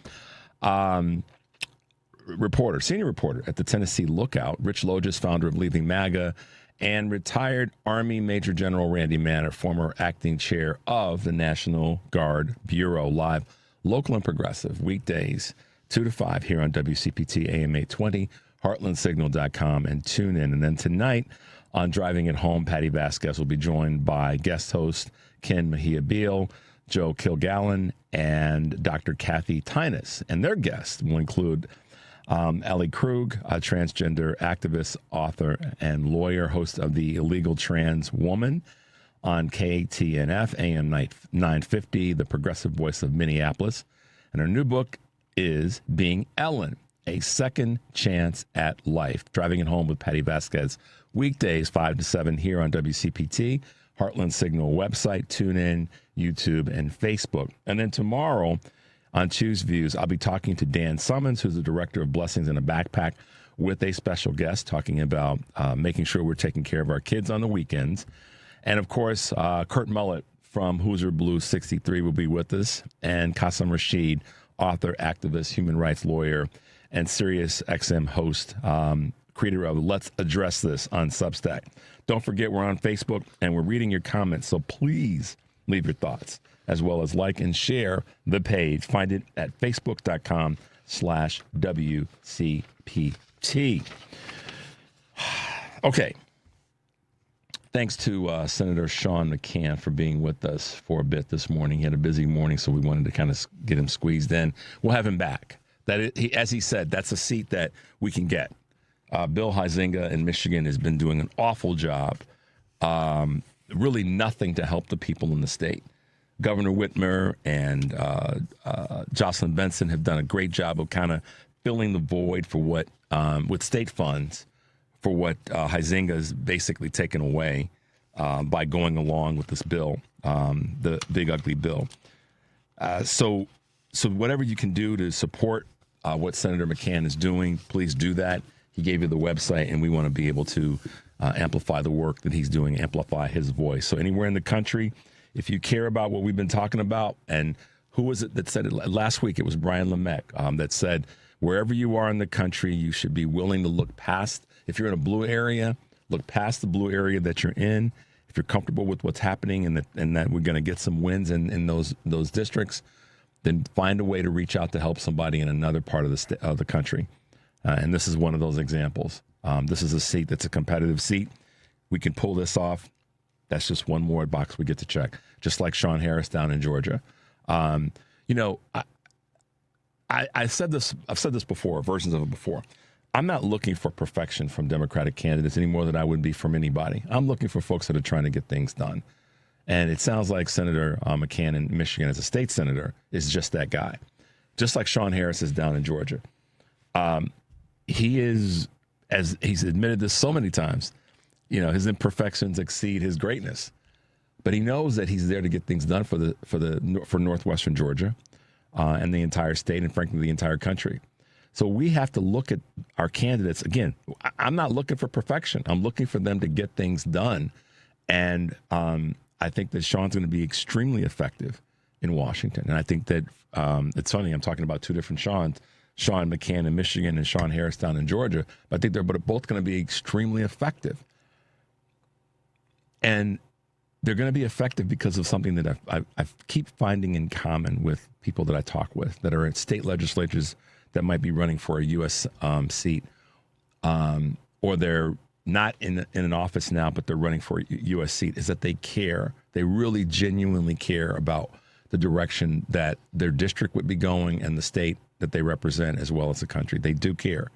senior reporter at the Tennessee Lookout, Rich Logis, founder of Leaving MAGA, and retired Army Major General Randy Manner, former acting chair of the National Guard Bureau. Live, Local, and Progressive, weekdays 2 to 5 here on WCPT AM 820, heartlandsignal.com, and tune in. And then tonight on Driving It Home, Patty Vasquez will be joined by guest host Ken Mejia-Beal, Joe Kilgallen, and Dr. Kathy Tynas. And their guests will include Allie Krug, a transgender activist, author, and lawyer, host of The Illegal Trans Woman on KTNF, AM 950, the progressive voice of Minneapolis. And her new book is Being Ellen, A Second Chance at Life. Driving It Home with Patty Vasquez, weekdays 5 to 7 here on WCPT, Heartland Signal website, TuneIn, YouTube, and Facebook. And then tomorrow on Choose Views, I'll be talking to Dan Summons, who's the director of Blessings in a Backpack, with a special guest talking about making sure we're taking care of our kids on the weekends. And, of course, Kurt Mullett from Hoosier Blues 63 will be with us, and Qasim Rashid, author, activist, human rights lawyer, and Sirius XM host, creator of Let's Address This on Substack. Don't forget, we're on Facebook, and we're reading your comments, so please leave your thoughts, as well as like and share the page. Find it at facebook.com/WCPT. Okay. Thanks to Senator Sean McCann for being with us for a bit this morning. He had a busy morning, so we wanted to kind of get him squeezed in. We'll have him back. As he said, that's a seat that we can get. Bill Huizenga in Michigan has been doing an awful job. Really nothing to help the people in the state. Governor Whitmer and Jocelyn Benson have done a great job of kind of filling the void for what, with state funds, for what Huizenga has basically taken away by going along with this bill, the big ugly bill. So whatever you can do to support what Senator McCann is doing, please do that. He gave you the website, and we want to be able to amplify the work that he's doing, amplify his voice. So anywhere in the country, if you care about what we've been talking about, and who was it that said it last week? It was Brian LeMec that said, wherever you are in the country, you should be willing to look past. If you're in a blue area, look past the blue area that you're in. If you're comfortable with what's happening and that we're going to get some wins in those districts, then find a way to reach out to help somebody in another part of the country. And this is one of those examples. This is a seat that's a competitive seat. We can pull this off. That's just one more box we get to check, just like Sean Harris down in Georgia. I've said this before, versions of it before. I'm not looking for perfection from Democratic candidates any more than I would be from anybody. I'm looking for folks that are trying to get things done. And it sounds like Senator McCann in Michigan as a state senator is just that guy. Just like Sean Harris is down in Georgia. He is, as he's admitted this so many times, his imperfections exceed his greatness. But he knows that he's there to get things done for Northwestern Georgia and the entire state and, frankly, the entire country. So we have to look at our candidates. Again, I'm not looking for perfection. I'm looking for them to get things done. And I think that Sean's going to be extremely effective in Washington. And I think that it's funny, I'm talking about two different Seans, Sean McCann in Michigan and Sean Harris down in Georgia. But I think they're both going to be extremely effective. And they're going to be effective because of something that I keep finding in common with people that I talk with that are in state legislatures that might be running for a U.S. Seat, or they're not in an office now, but they're running for a U.S. seat, is that they care. They really genuinely care about the direction that their district would be going and the state that they represent as well as the country. They do care.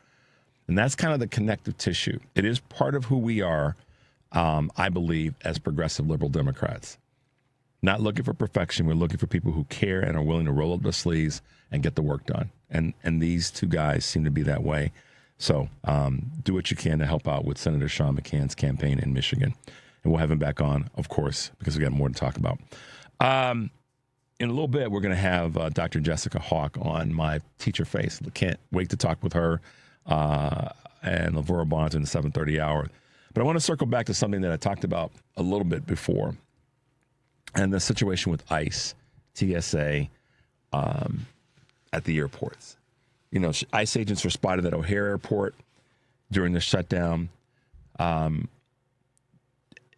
And that's kind of the connective tissue. It is part of who we are, I believe, as progressive liberal Democrats. Not looking for perfection. We're looking for people who care and are willing to roll up their sleeves and get the work done. And these two guys seem to be that way. So do what you can to help out with Senator Sean McCann's campaign in Michigan. And we'll have him back on, of course, because we got more to talk about. In a little bit, we're going to have Dr. Jessica Hawk on My Teacher Face. Can't wait to talk with her and Lavora Barnes in the 7:30 hour. But I want to circle back to something that I talked about a little bit before, and the situation with ICE, TSA, at the airports. ICE agents were spotted at O'Hare Airport during the shutdown. And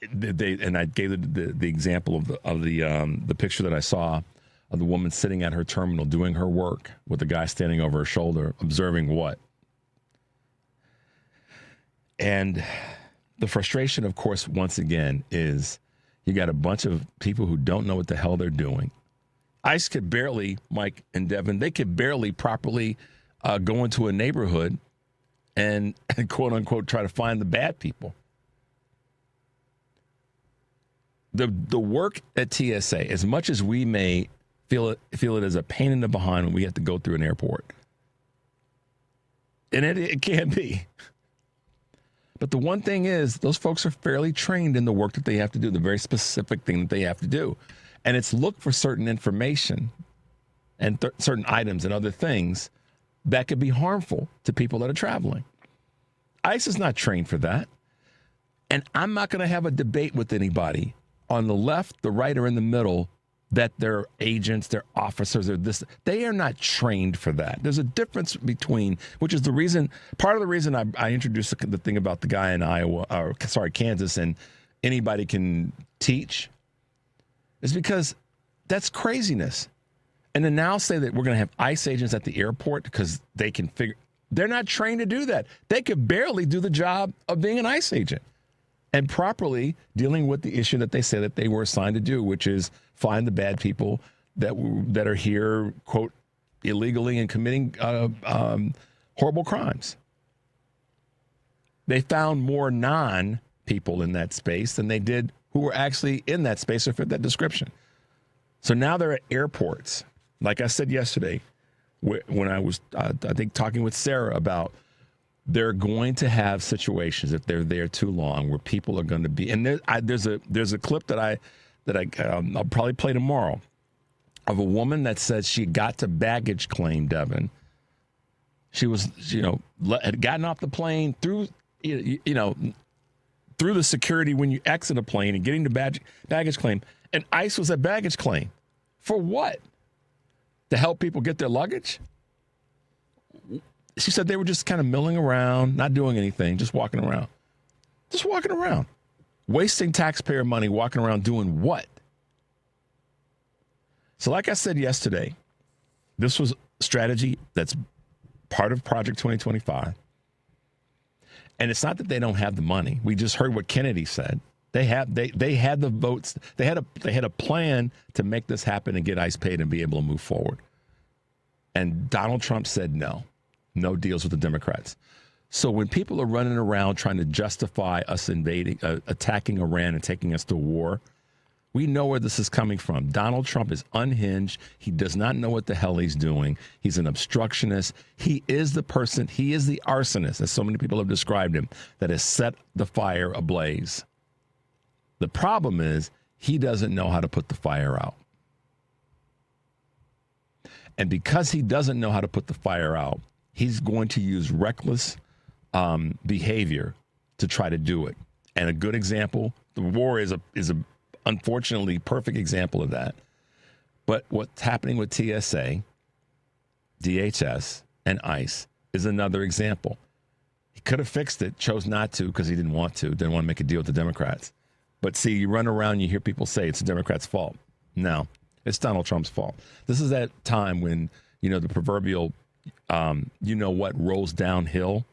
I gave the example of the picture that I saw of the woman sitting at her terminal doing her work with the guy standing over her shoulder, observing what? And the frustration, of course, once again, is you got a bunch of people who don't know what the hell they're doing. ICE could barely, Mike and Devin, they could barely properly go into a neighborhood and quote unquote try to find the bad people. The work at TSA, as much as we may feel it as a pain in the behind when we have to go through an airport, and it can be. But the one thing is, those folks are fairly trained in the work that they have to do, the very specific thing that they have to do. And it's look for certain information and certain items and other things that could be harmful to people that are traveling. ICE is not trained for that. And I'm not going to have a debate with anybody on the left, the right, or in the middle that they're agents, they're officers, or this. They are not trained for that. There's a difference between, which is the reason, part of the reason I introduced the thing about the guy in Kansas, and anybody can teach, is because that's craziness. And to now say that we're going to have ICE agents at the airport because they can they're not trained to do that. They could barely do the job of being an ICE agent and properly dealing with the issue that they say that they were assigned to do, which is find the bad people that are here, quote, illegally and committing horrible crimes. They found more non-people in that space than they did who were actually in that space or fit that description. So now they're at airports. Like I said yesterday, when I was, I think, talking with Sarah about they're going to have situations if they're there too long where people are going to be. And there's a clip that I'll probably play tomorrow of a woman that says she got to baggage claim, Devin. She was, had gotten off the plane through the security when you exit a plane and getting to baggage claim. And ICE was at baggage claim. For what? To help people get their luggage? She said they were just kind of milling around, not doing anything, just walking around. Just walking around. Wasting taxpayer money, walking around doing what? So like I said yesterday, this was strategy that's part of Project 2025. And it's not that they don't have the money. We just heard what Kennedy said. They had the votes. They had a plan to make this happen and get ICE paid and be able to move forward. And Donald Trump said no deals with the Democrats. So when people are running around trying to justify us attacking Iran and taking us to war, We know where this is coming from. Donald Trump is unhinged. He does not know what the hell he's doing. He's an obstructionist. He is the person, he is the arsonist, as so many people have described him, that has set the fire ablaze. The problem is he doesn't know how to put the fire out. And because he doesn't know how to put the fire out, he's going to use reckless behavior to try to do it. And a good example, the war is a unfortunately perfect example of that. But what's happening with TSA, DHS, and ICE is another example. He could have fixed it, chose not to because he didn't want to make a deal with the Democrats. But see, you run around, you hear people say it's the Democrats' fault. No, it's Donald Trump's fault. This is that time when, the proverbial, rolls downhill.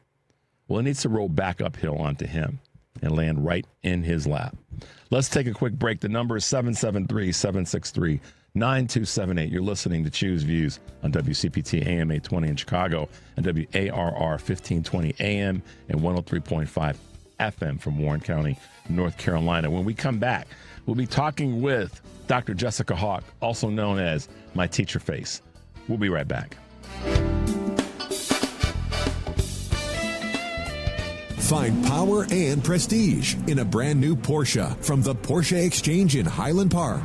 Well, it needs to roll back uphill onto him and land right in his lap. Let's take a quick break. The number is 773-763-9278. You're listening to Choose Views on WCPT AM 820 in Chicago and WARR 1520 AM and 103.5 FM from Warren County, North Carolina. When we come back, we'll be talking with Dr. Jessica Hawk, also known as My Teacher Face. We'll be right back. Find power and prestige in a brand new Porsche from the Porsche Exchange in Highland Park.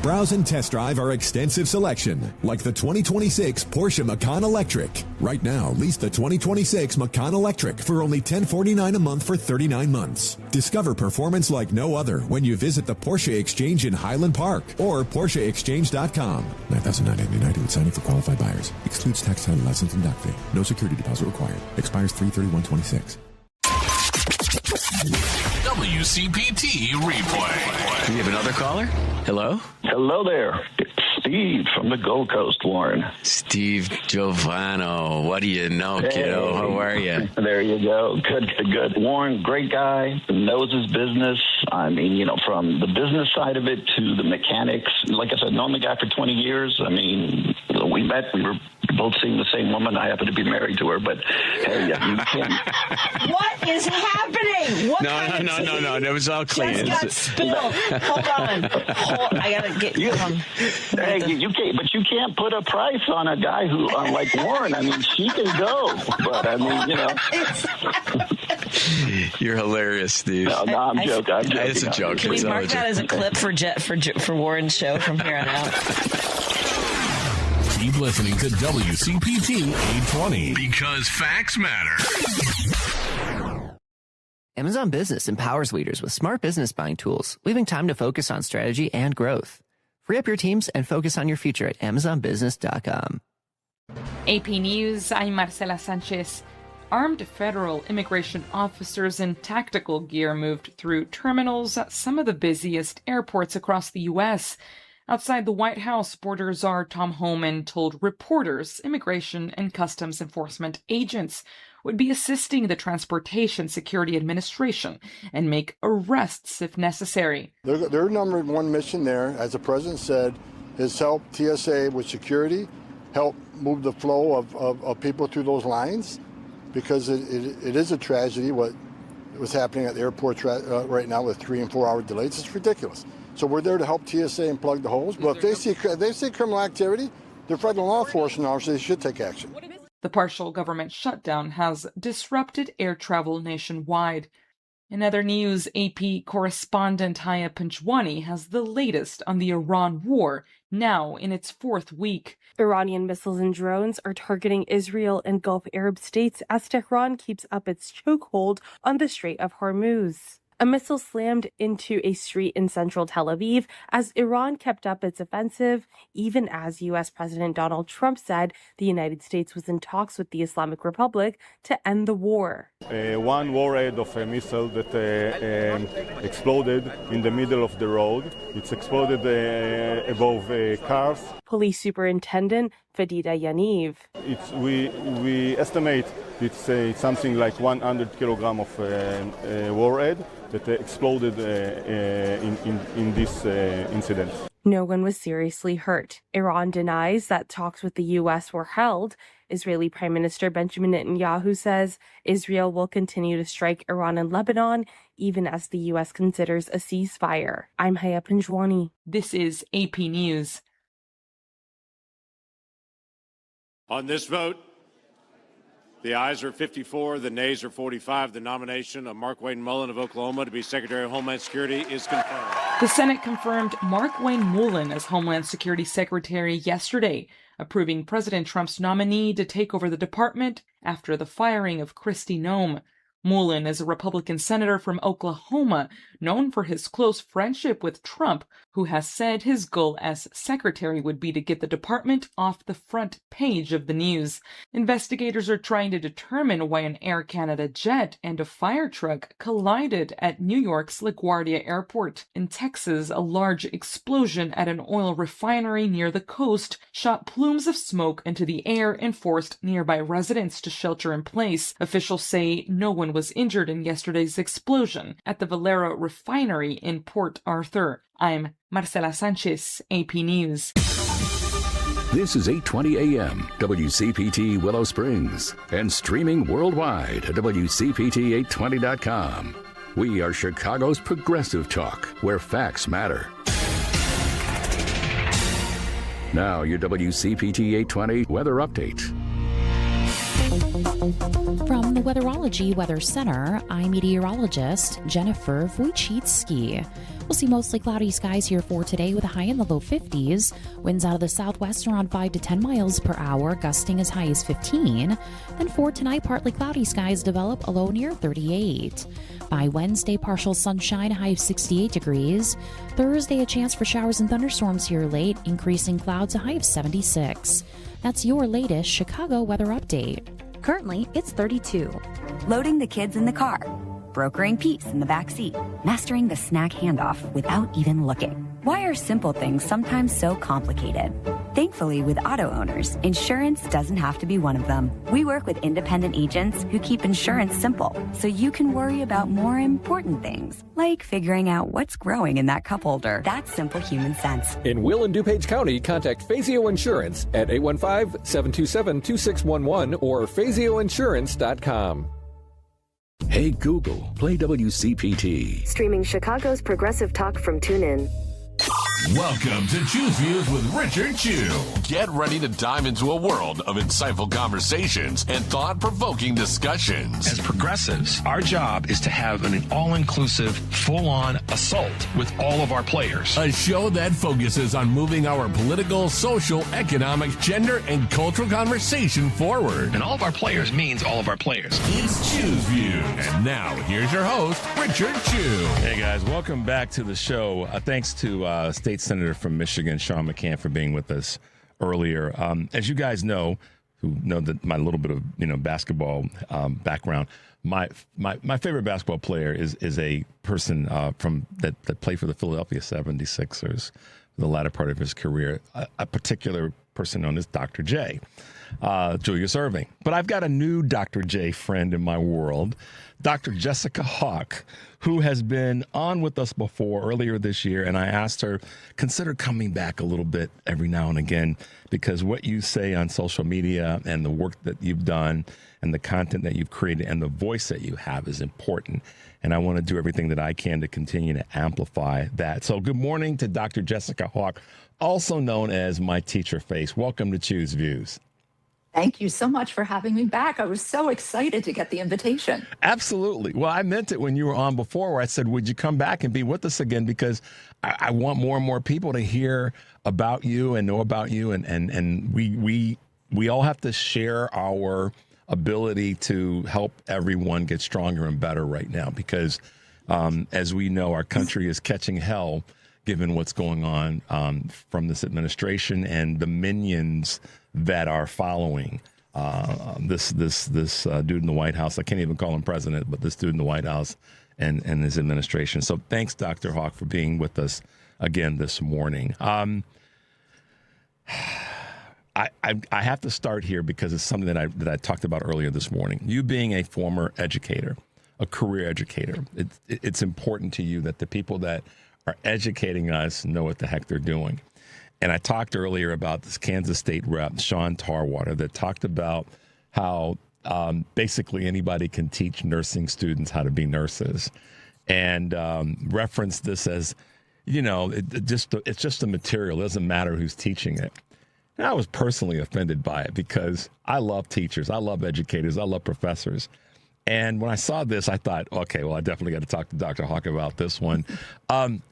Browse and test drive our extensive selection, like the 2026 Porsche Macan Electric. Right now, lease the 2026 Macan Electric for only $1049 a month for 39 months. Discover performance like no other when you visit the Porsche Exchange in Highland Park or PorscheExchange.com. $9,999 with signing for qualified buyers. Excludes tax, title, license, and dock fee. No security deposit required. Expires 3/31/26. WCPT replay. Do we have another caller? Hello? Hello there. It's Steve from the Gold Coast, Warren. Steve Giovano. What do you know, kiddo? How are you? There you go. Good. Warren, great guy, knows his business. I mean, from the business side of it to the mechanics. Like I said, known the guy for 20 years. I mean, we met. We were both seeing the same woman. I happen to be married to her, but hey, you can. What is happening? What No. It was all clean. Just got spilled. Hold on. I gotta get you can't, but you can't put a price on a guy who, like Warren. I mean, she can go, but I mean, You're hilarious, Steve. No, I'm joking. It's a joke. Can we mark that as a clip for Warren's show from here on out? Keep listening to WCPT 820 because facts matter. Amazon Business empowers leaders with smart business buying tools, leaving time to focus on strategy and growth. Free up your teams and focus on your future at AmazonBusiness.com. AP News, I'm Marcela Sanchez. Armed federal immigration officers in tactical gear moved through terminals at some of the busiest airports across the U.S. Outside the White House, Border Czar Tom Homan told reporters immigration and customs enforcement agents would be assisting the Transportation Security Administration and make arrests if necessary. Their number one mission there, as the president said, is help TSA with security, help move the flow of people through those lines, because it is a tragedy what was happening at the airport right now with 3 and 4 hour delays. It's ridiculous. So we're there to help TSA and plug the holes. But if they see criminal activity, they're federal law enforcement officers. They should take action. The partial government shutdown has disrupted air travel nationwide. In other news, AP correspondent Haya Panjwani has the latest on the Iran war, now in its 4th week. Iranian missiles and drones are targeting Israel and Gulf Arab states as Tehran keeps up its chokehold on the Strait of Hormuz. A missile slammed into a street in central Tel Aviv as Iran kept up its offensive, even as U.S. President Donald Trump said the United States was in talks with the Islamic Republic to end the war. One warhead of a missile that exploded in the middle of the road. It's exploded above cars. Police Superintendent Fadida Yaniv. We estimate it's something like 100 kilogram of warhead that exploded in this incident. No one was seriously hurt. Iran denies that talks with the U.S. were held. Israeli Prime Minister Benjamin Netanyahu says Israel will continue to strike Iran and Lebanon, even as the U.S. considers a ceasefire. I'm Haya Panjwani. This is AP News. On this vote, the ayes are 54, the nays are 45. The nomination of Mark Wayne Mullen of Oklahoma to be Secretary of Homeland Security is confirmed. The Senate confirmed Mark Wayne Mullen as Homeland Security Secretary yesterday, approving President Trump's nominee to take over the department after the firing of Kristi Noem. Mullen is a Republican senator from Oklahoma, known for his close friendship with Trump, who has said his goal as secretary would be to get the department off the front page of the news. Investigators are trying to determine why an Air Canada jet and a fire truck collided at New York's LaGuardia Airport. In Texas, a large explosion at an oil refinery near the coast shot plumes of smoke into the air and forced nearby residents to shelter in place. Officials say no one was injured in yesterday's explosion at the Valero refinery in Port Arthur. I'm Marcela Sanchez, AP News. This is 8:20 a.m. WCPT Willow Springs and streaming worldwide at WCPT820.com. We are Chicago's progressive talk, where facts matter. Now your WCPT 820 weather update. From the Weatherology Weather Center, I'm meteorologist Jennifer Wojcicki. We'll see mostly cloudy skies here for today with a high in the low 50s. Winds out of the southwest around 5 to 10 miles per hour, gusting as high as 15. Then for tonight, partly cloudy skies develop, a low near 38. By Wednesday, partial sunshine, a high of 68 degrees. Thursday, a chance for showers and thunderstorms here late, increasing clouds, a high of 76. That's your latest Chicago weather update. Currently, it's 32. Loading the kids in the car, brokering peace in the back seat, mastering the snack handoff without even looking. Why are simple things sometimes so complicated? Thankfully, with auto owners, insurance doesn't have to be one of them. We work with independent agents who keep insurance simple, so you can worry about more important things, like figuring out what's growing in that cup holder. That's simple human sense. In Will and DuPage County, contact Fazio Insurance at 815-727-2611 or FazioInsurance.com. Hey Google, play WCPT. Streaming Chicago's progressive talk from TuneIn. Welcome to Choose Views with Richard Chew. Get ready to dive into a world of insightful conversations and thought-provoking discussions. As progressives, our job is to have an all-inclusive, full-on assault with all of our players. A show that focuses on moving our political, social, economic, gender, and cultural conversation forward. And all of our players means all of our players. It's Choose Views. And now, here's your host, Richard Chew. Hey, guys. Welcome back to the show. Thanks to State Senator from Michigan, Sean McCann, for being with us earlier. As you guys know, who know that my little bit of basketball background, my favorite basketball player is a person from that played for the Philadelphia 76ers the latter part of his career. A particular person known as Dr. J, Julius Erving. But I've got a new Dr. J friend in my world, Dr. Jessica Hawk, who has been on with us before earlier this year, and I asked her, consider coming back a little bit every now and again, because what you say on social media and the work that you've done and the content that you've created and the voice that you have is important. And I want to do everything that I can to continue to amplify that. So good morning to Dr. Jessica Hawk, also known as my teacher face. Welcome to Choose Views. Thank you so much for having me back. I was so excited to get the invitation. Absolutely. Well, I meant it when you were on before, where I said, would you come back and be with us again? Because I want more and more people to hear about you and know about you. And we all have to share our ability to help everyone get stronger and better right now. Because as we know, our country is catching hell given what's going on from this administration and the minions that are following this dude in the White House. I can't even call him president, but this dude in the White House and his administration. So thanks, Dr. Hawk, for being with us again this morning. I have to start here because it's something that I talked about earlier this morning. You being a former educator, a career educator, it's important to you that the people that are educating us know what the heck they're doing. And I talked earlier about this Kansas State rep, Sean Tarwater, that talked about how basically anybody can teach nursing students how to be nurses, and referenced this as, it's just a material. It doesn't matter who's teaching it. And I was personally offended by it because I love teachers. I love educators. I love professors. And when I saw this, I thought, okay, well, I definitely got to talk to Dr. Hawk about this one.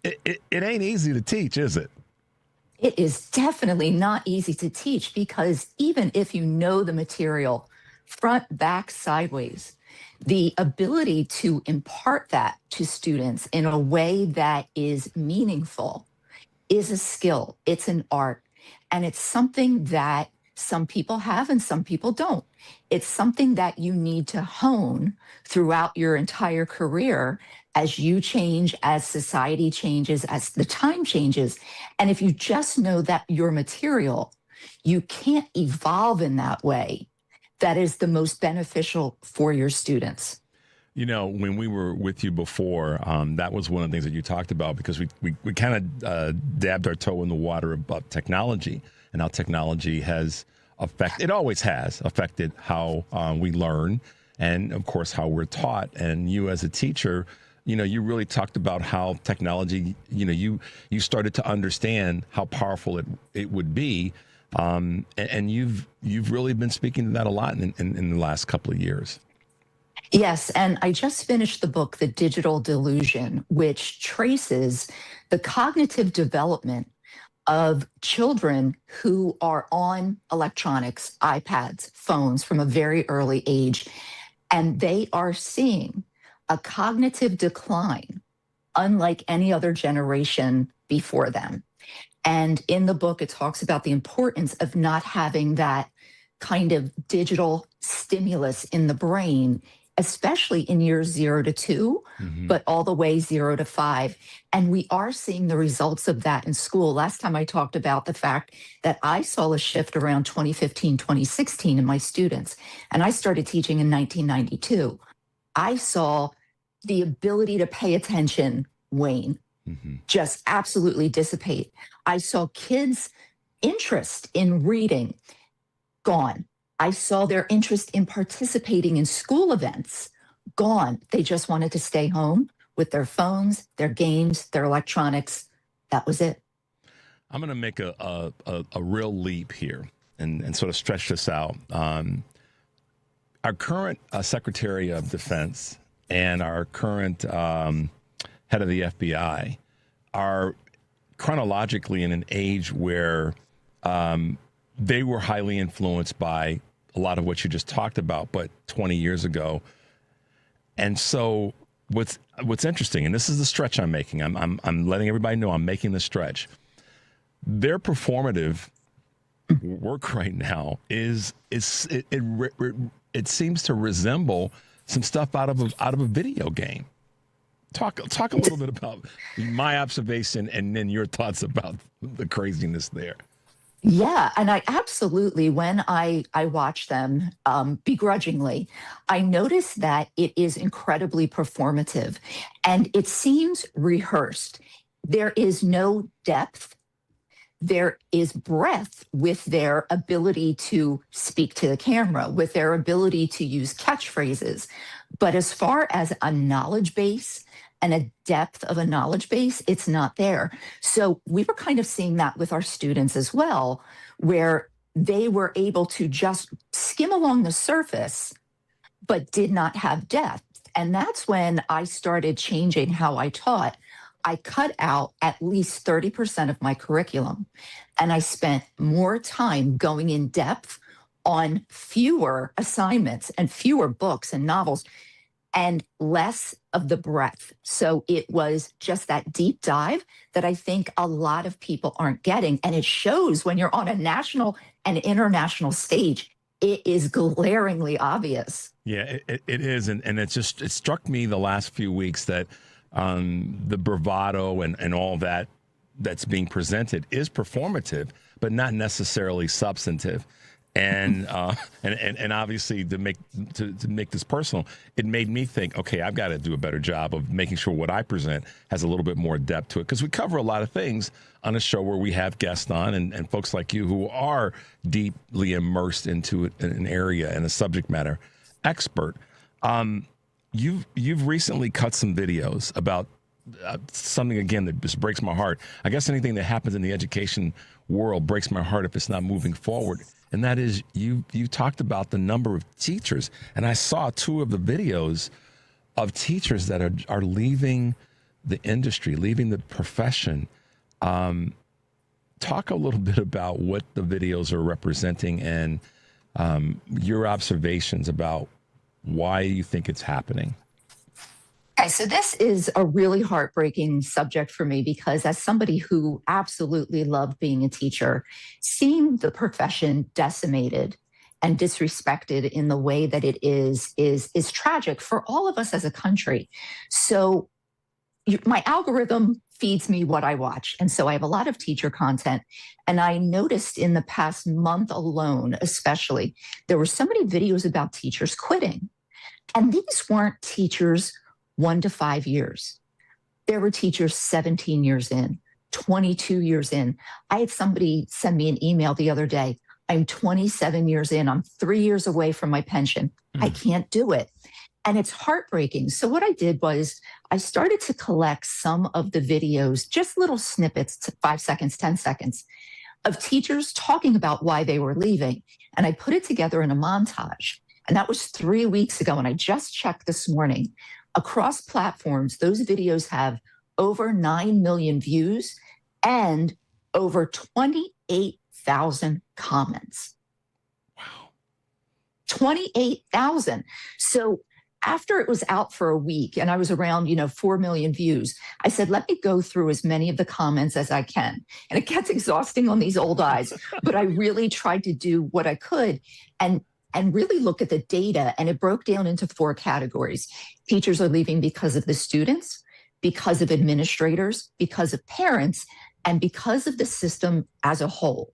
It ain't easy to teach, is it? It is definitely not easy to teach, because even if you know the material front, back, sideways, the ability to impart that to students in a way that is meaningful is a skill. It's an art. And it's something that some people have and some people don't. It's something that you need to hone throughout your entire career as you change, as society changes, as the time changes. And if you just know that your material, you can't evolve in that way that is the most beneficial for your students. When we were with you before, that was one of the things that you talked about, because we kind of dabbed our toe in the water about technology and how technology has it always has affected how we learn and, of course, how we're taught. And you as a teacher, you really talked about how technology, you started to understand how powerful it would be. And you've really been speaking to that a lot in the last couple of years. Yes, and I just finished the book, The Digital Delusion, which traces the cognitive development of children who are on electronics, iPads, phones from a very early age, and they are seeing a cognitive decline unlike any other generation before them. And in the book, it talks about the importance of not having that kind of digital stimulus in the brain, especially in years 0 to 2, but all the way 0 to 5. And we are seeing the results of that in school. Last time I talked about the fact that I saw a shift around 2015, 2016 in my students, and I started teaching in 1992. I saw the ability to pay attention wane, just absolutely dissipate. I saw kids' interest in reading gone. I saw their interest in participating in school events gone. They just wanted to stay home with their phones, their games, their electronics. That was it. I'm going to make a real leap here and sort of stretch this out. Our current Secretary of Defense and our current head of the FBI are chronologically in an age where they were highly influenced by a lot of what you just talked about, but 20 years ago. And so what's interesting, and this is the stretch I'm making, I'm letting everybody know I'm making the stretch. Their performative work right now it seems to resemble some stuff out of a video game. Talk a little bit about my observation and then your thoughts about the craziness there. Yeah, and I absolutely, when I watch them begrudgingly, I notice that it is incredibly performative and it seems rehearsed. There is no depth. There is breadth with their ability to speak to the camera, with their ability to use catchphrases. But as far as a knowledge base and a depth of a knowledge base, it's not there. So we were kind of seeing that with our students as well, where they were able to just skim along the surface, but did not have depth. And that's when I started changing how I taught. I cut out at least 30% of my curriculum, and I spent more time going in depth on fewer assignments and fewer books and novels, and less of the breadth. So it was just that deep dive that I think a lot of people aren't getting. And it shows when you're on a national and international stage. It is glaringly obvious. Yeah, it is. And it struck me the last few weeks that the bravado and all that's being presented is performative, but not necessarily substantive. And obviously to make this personal, it made me think, okay, I've got to do a better job of making sure what I present has a little bit more depth to it, because we cover a lot of things on a show where we have guests on and folks like you who are deeply immersed into an area and a subject matter expert. You've recently cut some videos about something, again, that just breaks my heart. I guess anything that happens in the education world breaks my heart if it's not moving forward. And that is, you talked about the number of teachers. And I saw 2 of the videos of teachers that are leaving the industry, leaving the profession. Talk a little bit about what the videos are representing and your observations about why you think it's happening. Okay, so this is a really heartbreaking subject for me, because as somebody who absolutely loved being a teacher, seeing the profession decimated and disrespected in the way that it is tragic for all of us as a country. So my algorithm feeds me what I watch. And so I have a lot of teacher content. And I noticed in the past month alone, especially, there were so many videos about teachers quitting. And these weren't teachers 1 to 5 years. There were teachers 17 years in, 22 years in. I had somebody send me an email the other day. I'm 27 years in. I'm 3 years away from my pension. I can't do it. And it's heartbreaking. So what I did was I started to collect some of the videos, just little snippets, 5 seconds, 10 seconds, of teachers talking about why they were leaving. And I put it together in a montage. And that was 3 weeks ago. And I just checked this morning. Across platforms, those videos have over 9 million views and over 28,000 comments. Wow. 28,000. So after it was out for a week and I was around, 4 million views, I said, let me go through as many of the comments as I can. And it gets exhausting on these old eyes, but I really tried to do what I could and really look at the data. And it broke down into 4 categories. Teachers are leaving because of the students, because of administrators, because of parents, and because of the system as a whole.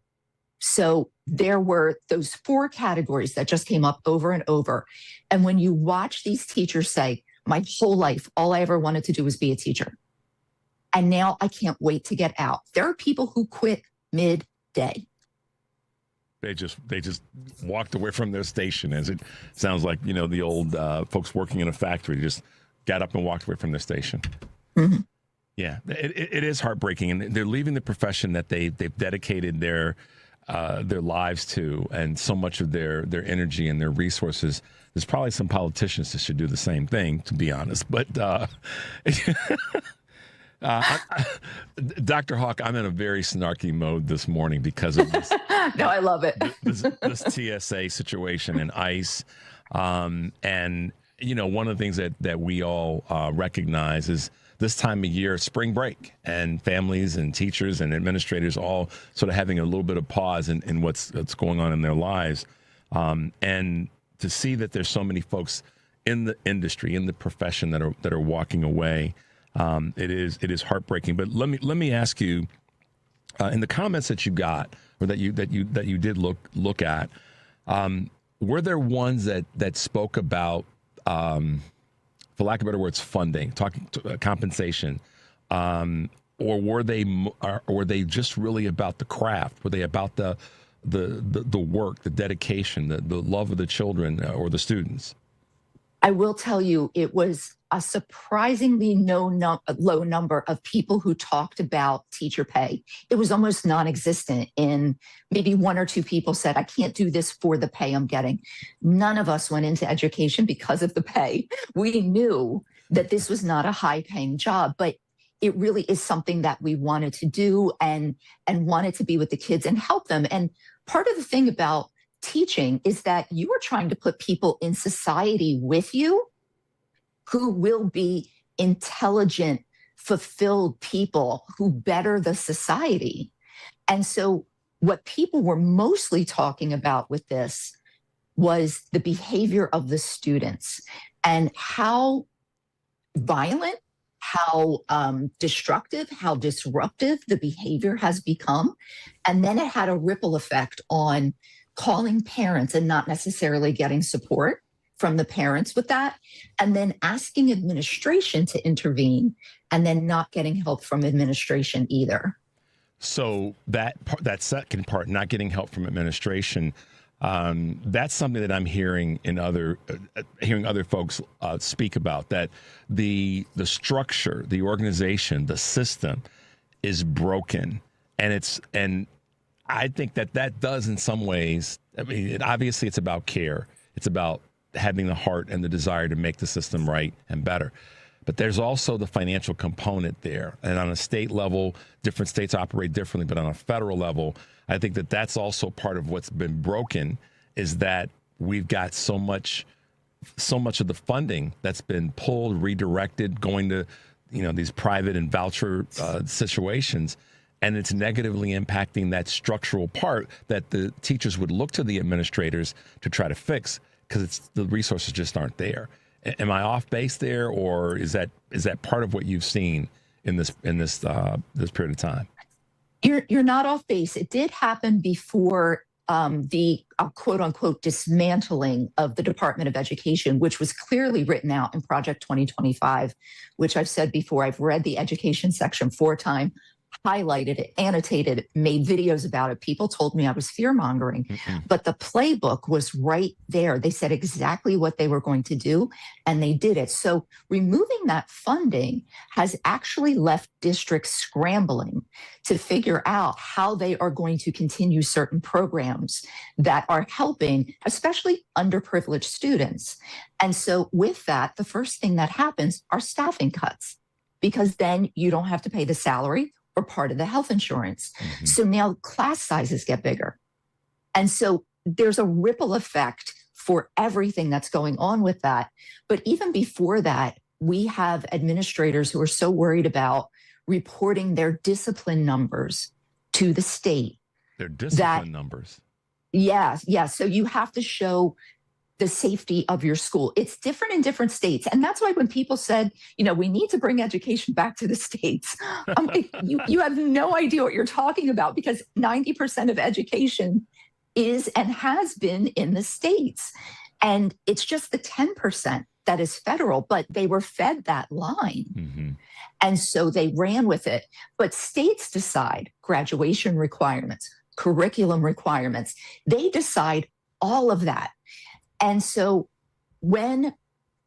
So there were those 4 categories that just came up over and over. And when you watch these teachers say, my whole life, all I ever wanted to do was be a teacher. And now I can't wait to get out. There are people who quit midday. They just walked away from their station, as it sounds like, the old folks working in a factory just got up and walked away from their station. Mm-hmm. Yeah, it is heartbreaking. And they're leaving the profession that they've dedicated their lives to, and so much of their energy and their resources. There's probably some politicians that should do the same thing, to be honest. But Dr. Hawk, I'm in a very snarky mode this morning because of this. No, I love it. this TSA situation and ICE. And, one of the things that we all recognize is this time of year, spring break, and families and teachers and administrators all sort of having a little bit of pause in what's going on in their lives. And to see that there's so many folks in the industry, in the profession that are walking away, it is heartbreaking. But let me ask you, in the comments that you got, or that you did look at, were there ones that spoke about, for lack of better words, funding, talking compensation, or were they just really about the craft? Were they about the work, the dedication, the love of the children or the students? I will tell you, it was a surprisingly low number of people who talked about teacher pay. It was almost non-existent. In maybe 1 or 2 people said, I can't do this for the pay I'm getting. None of us went into education because of the pay. We knew that this was not a high-paying job, but it really is something that we wanted to do and wanted to be with the kids and help them. And part of the thing about teaching is that you are trying to put people in society with you who will be intelligent, fulfilled people who better the society. And so what people were mostly talking about with this was the behavior of the students and how violent, how destructive, how disruptive the behavior has become. And then it had a ripple effect on calling parents and not necessarily getting support from the parents with that, and then asking administration to intervene and then not getting help from administration either. So that second part, not getting help from administration, that's something that I'm hearing in other folks speak about, that the structure, the organization, the system is broken, and I think that does in some ways. I mean, obviously it's about care. It's about having the heart and the desire to make the system right and better. But there's also the financial component there. And on a state level, different states operate differently. But on a federal level, I think that's also part of what's been broken, is that we've got so much of the funding that's been pulled, redirected, going to, these private and voucher situations. And it's negatively impacting that structural part that the teachers would look to the administrators to try to fix, because the resources just aren't there. Am I off base there, or is that part of what you've seen in this period of time? You're not off base. It did happen before the quote unquote dismantling of the Department of Education, which was clearly written out in Project 2025, which I've said before. I've read the education section 4 times. Highlighted it, annotated it, made videos about it. People told me I was fear-mongering, but the playbook was right there. They said exactly what they were going to do, and they did it. So removing that funding has actually left districts scrambling to figure out how they are going to continue certain programs that are helping, especially underprivileged students. And so with that, the first thing that happens are staffing cuts, because then you don't have to pay the salary or part of the health insurance. So now class sizes get bigger. And so there's a ripple effect for everything that's going on with that. But even before that, we have administrators who are so worried about reporting their discipline numbers to the state. Their discipline numbers? Yeah. So you have to show the safety of your school. It's different in different states. And that's why when people said, we need to bring education back to the states, I'm like, you have no idea what you're talking about, because 90% of education is and has been in the states. And it's just the 10% that is federal, but they were fed that line. And so they ran with it. But states decide graduation requirements, curriculum requirements. They decide all of that. And so when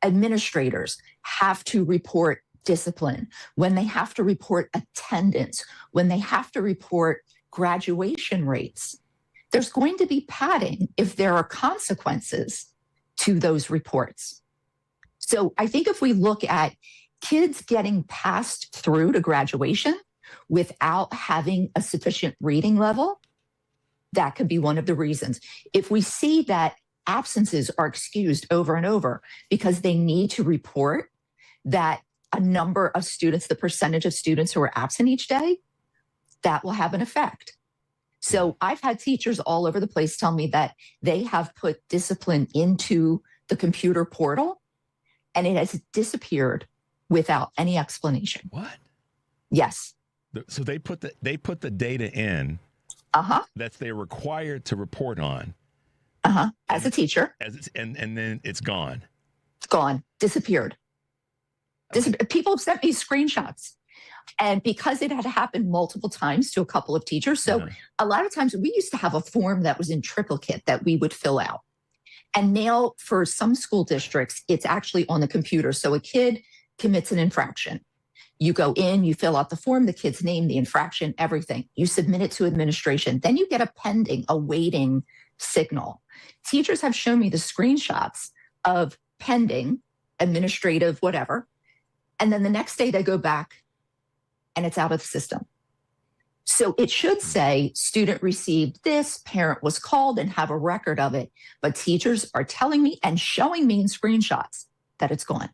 administrators have to report discipline, when they have to report attendance, when they have to report graduation rates, there's going to be padding if there are consequences to those reports. So I think if we look at kids getting passed through to graduation without having a sufficient reading level, that could be one of the reasons. If we see that absences are excused over and over because they need to report that a number of students, the percentage of students who are absent each day, that will have an effect. So I've had teachers all over the place tell me that they have put discipline into the computer portal and it has disappeared without any explanation. What? Yes. So they put the data in that they're required to report on. As a teacher. And then it's gone. It's gone. Disappeared. People have sent me screenshots. And because it had happened multiple times to a couple of teachers, so a lot of times we used to have a form that was in triplicate that we would fill out. And now for some school districts, it's actually on the computer. So a kid commits an infraction. You go in, you fill out the form, the kid's name, the infraction, everything. You submit it to administration. Then you get a pending, a waiting signal. Teachers have shown me the screenshots of pending, administrative, whatever. And then the next day they go back and it's out of the system. So it should say student received this, parent was called, and have a record of it. But teachers are telling me and showing me in screenshots that it's gone.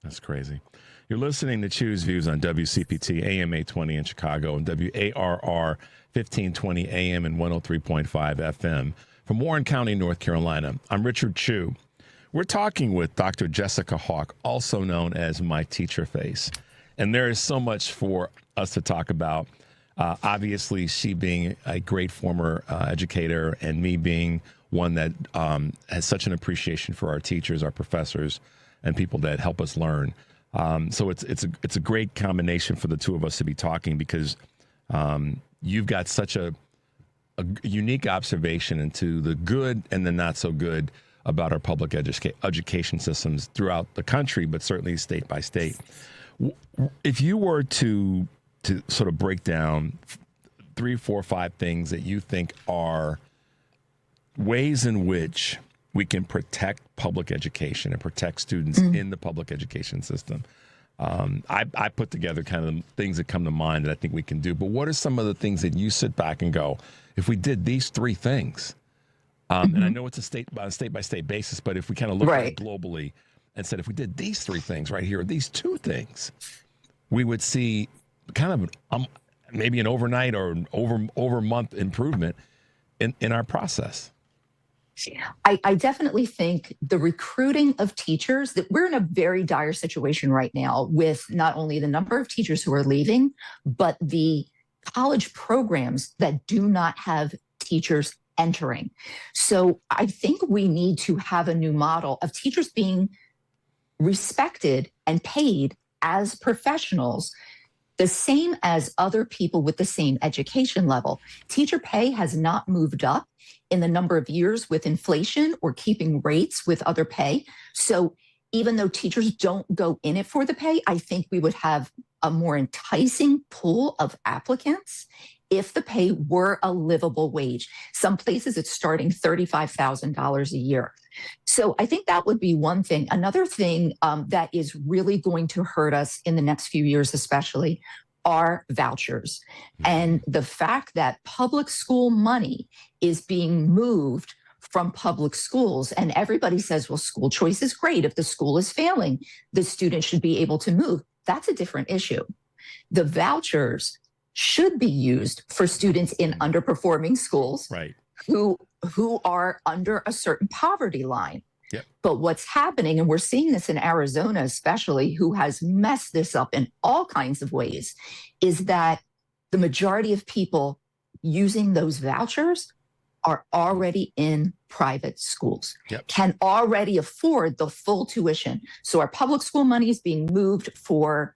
That's crazy. You're listening to Choose Views on WCPT AM 820 in Chicago and WARR 1520 AM and 103.5 FM. From Warren County, North Carolina, I'm Richard Chu. We're talking with Dr. Jessica Hawk, also known as My Teacher Face. And there is so much for us to talk about. Obviously, she being a great former educator and me being one that has such an appreciation for our teachers, our professors, and people that help us learn. So it's a great combination for the two of us to be talking because you've got such a unique observation into the good and the not so good about our public education systems throughout the country, but certainly state by state. If you were to sort of break down 3, 4, 5 things that you think are ways in which we can protect public education and protect students in the public education system. I put together kind of things that come to mind that I think we can do. But what are some of the things that you sit back and go, if we did these 3 things, and I know it's a state by state basis, but if we kind of look at it globally and said, if we did these 3 things right here, or these 2 things, we would see kind of maybe an overnight or an over month improvement in our process. I definitely think the recruiting of teachers, that we're in a very dire situation right now with not only the number of teachers who are leaving, but the college programs that do not have teachers entering. So I think we need to have a new model of teachers being respected and paid as professionals, the same as other people with the same education level. Teacher pay has not moved up in the number of years with inflation or keeping rates with other pay. So even though teachers don't go in it for the pay, I think we would have a more enticing pool of applicants if the pay were a livable wage. Some places it's starting $35,000 a year. So I think that would be one thing. Another thing that is really going to hurt us in the next few years, especially, are vouchers. And the fact that public school money is being moved from public schools, and everybody says, well, school choice is great. If the school is failing, the student should be able to move. That's a different issue. The vouchers should be used for students in underperforming schools who are under a certain poverty line. Yep. But what's happening, and we're seeing this in Arizona especially, who has messed this up in all kinds of ways, is that the majority of people using those vouchers are already in private schools, can already afford the full tuition. So our public school money is being moved for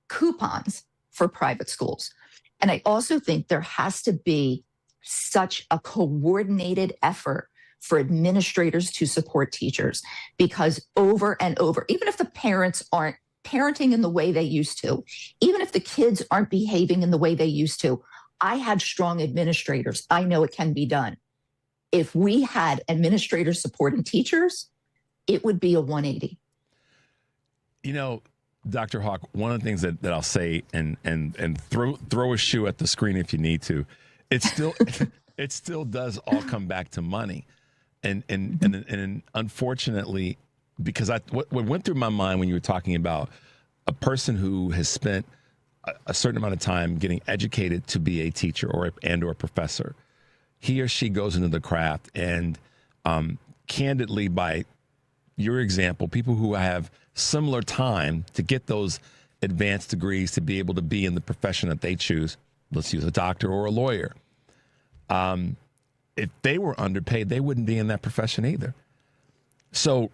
coupons for private schools. And I also think there has to be such a coordinated effort for administrators to support teachers, because over and over, even if the parents aren't parenting in the way they used to, even if the kids aren't behaving in the way they used to, I had strong administrators. I know it can be done. If we had administrators supporting teachers, it would be a 180. You know, Dr. Hawk, one of the things that I'll say, and throw a shoe at the screen if you need to, it still does all come back to money. And unfortunately, because what went through my mind when you were talking about a person who has spent a certain amount of time getting educated to be a teacher or a professor, he or she goes into the craft, and candidly, by your example, people who have similar time to get those advanced degrees to be able to be in the profession that they choose, let's use a doctor or a lawyer. If they were underpaid, they wouldn't be in that profession either. So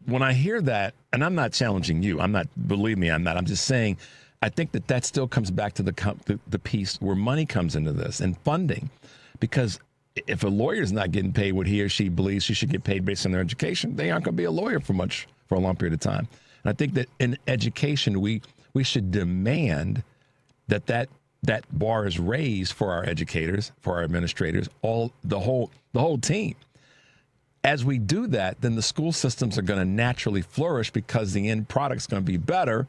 when I hear that, and I'm not challenging you, believe me, I'm not. I'm just saying, I think that still comes back to the piece where money comes into this and funding. Because if a lawyer is not getting paid what he or she believes she should get paid based on their education, they aren't going to be a lawyer for a long period of time. And I think that in education, we should demand that bar is raised for our educators, for our administrators, the whole team. As we do that, then the school systems are going to naturally flourish because the end product's going to be better.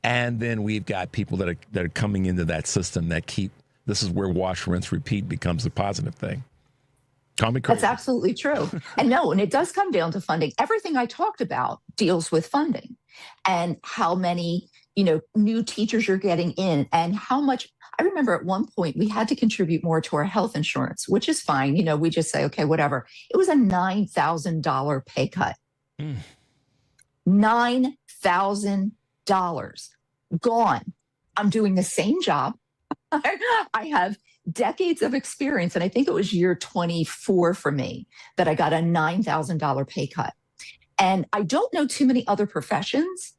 And then we've got people that are coming into that system that this is where wash, rinse, repeat becomes a positive thing. Call me crazy. That's absolutely true. And it does come down to funding. Everything I talked about deals with funding and how many, new teachers you're getting in and how much. I remember at one point we had to contribute more to our health insurance, which is fine. We just say, okay, whatever. It was a $9,000 pay cut. $9,000 gone. I'm doing the same job. I have decades of experience. And I think it was year 24 for me that I got a $9,000 pay cut. And I don't know too many other professions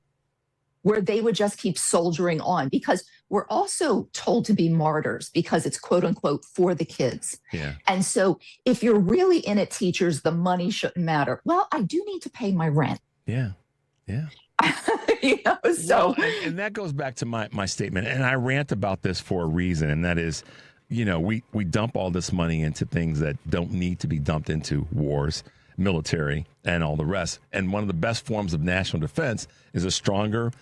where they would just keep soldiering on, because we're also told to be martyrs because it's quote unquote for the kids. Yeah. And so if you're really in it, teachers, the money shouldn't matter. Well, I do need to pay my rent. Yeah. Yeah. So and that goes back to my statement. And I rant about this for a reason. And that is, we dump all this money into things that don't need to be dumped into: wars, military, and all the rest. And one of the best forms of national defense is a stronger,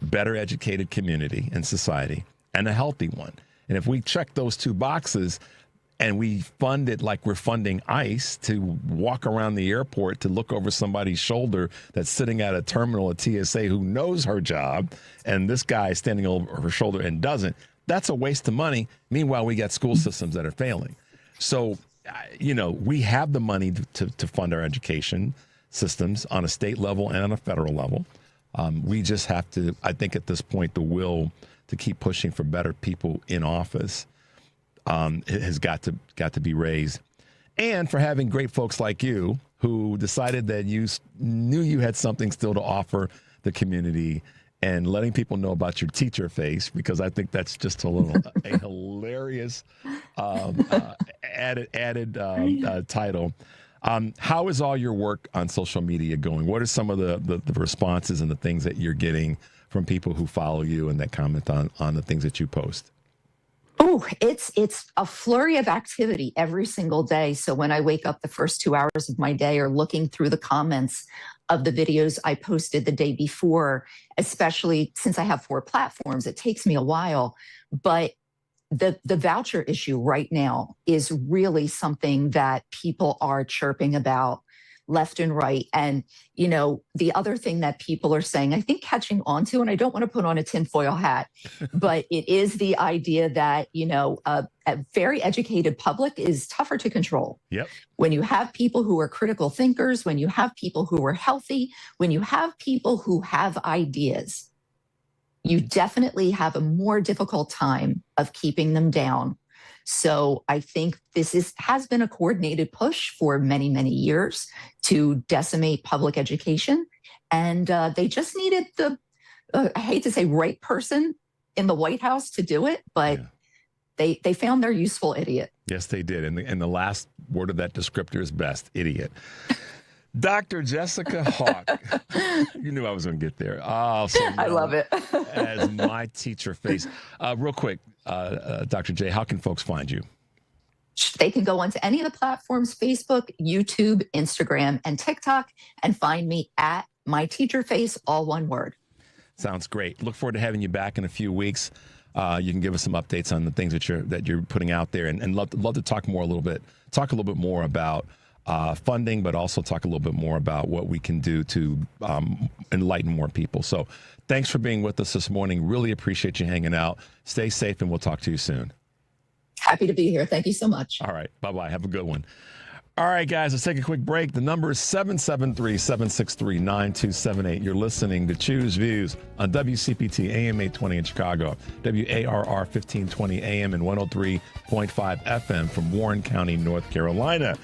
better educated community and society, and a healthy one. And if we check those two boxes and we fund it like we're funding ICE to walk around the airport to look over somebody's shoulder that's sitting at a terminal at TSA who knows her job, and this guy is standing over her shoulder and doesn't, that's a waste of money. Meanwhile, we got school systems that are failing. So, we have the money to fund our education systems on a state level and on a federal level. We just have to, I think at this point, the will to keep pushing for better people in office it has got to be raised. And for having great folks like you who decided that you knew you had something still to offer the community, and letting people know about your teacher face, because I think that's just a hilarious added title. How is all your work on social media going? What are some of the responses and the things that you're getting from people who follow you and that comment on the things that you post? Oh, it's a flurry of activity every single day. So when I wake up, the first 2 hours of my day are looking through the comments of the videos I posted the day before, especially since I have 4 platforms. It takes me a while, but the voucher issue right now is really something that people are chirping about left and right. And, the other thing that people are saying, I think catching on to, and I don't want to put on a tinfoil hat, but it is the idea that, a very educated public is tougher to control. Yep. When you have people who are critical thinkers, when you have people who are healthy, when you have people who have ideas, you definitely have a more difficult time of keeping them down. So I think this has been a coordinated push for many, many years to decimate public education. And they just needed I hate to say right person in the White House to do it, but they found their useful idiot. Yes, they did. And the last word of that descriptor is best, idiot. Dr. Jessica Hawk. You knew I was going to get there. I love it. As my teacher face. Real quick, Dr. J, how can folks find you? They can go onto any of the platforms, Facebook, YouTube, Instagram, and TikTok, and find me at my teacher face, all one word. More great. Look forward to having you back in a few weeks. You can give us some updates on the things that you're putting out there, and love to talk a little bit more about funding, but also talk a little bit more about what we can do to enlighten more people. So thanks for being with us this morning. Really appreciate you hanging out. Stay safe, and we'll talk to you soon. Happy to be here. Thank you so much. All right. Bye-bye. Have a good one. All right, guys, let's take a quick break. The number is 773-763-9278. You're listening to Choose Views on WCPT AM 820 in Chicago, WARR 1520 AM and 103.5 FM from Warren County, North Carolina.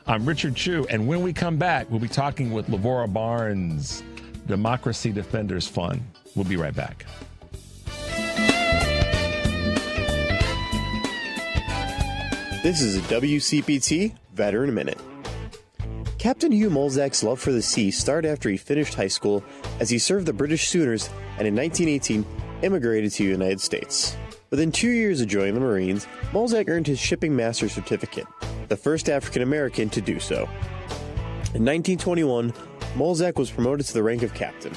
I'm Richard Chu, and when we come back, we'll be talking with Lavora Barnes, Democracy Defenders Fund. We'll be right back. This is a WCPT Veteran Minute. Captain Hugh Molzak's love for the sea started after he finished high school, as he served the British Sooners and in 1918 immigrated to the United States. Within 2 years of joining the Marines, Molzak earned his Shipping Master Certificate, the first African American to do so. In 1921, Molzak was promoted to the rank of captain.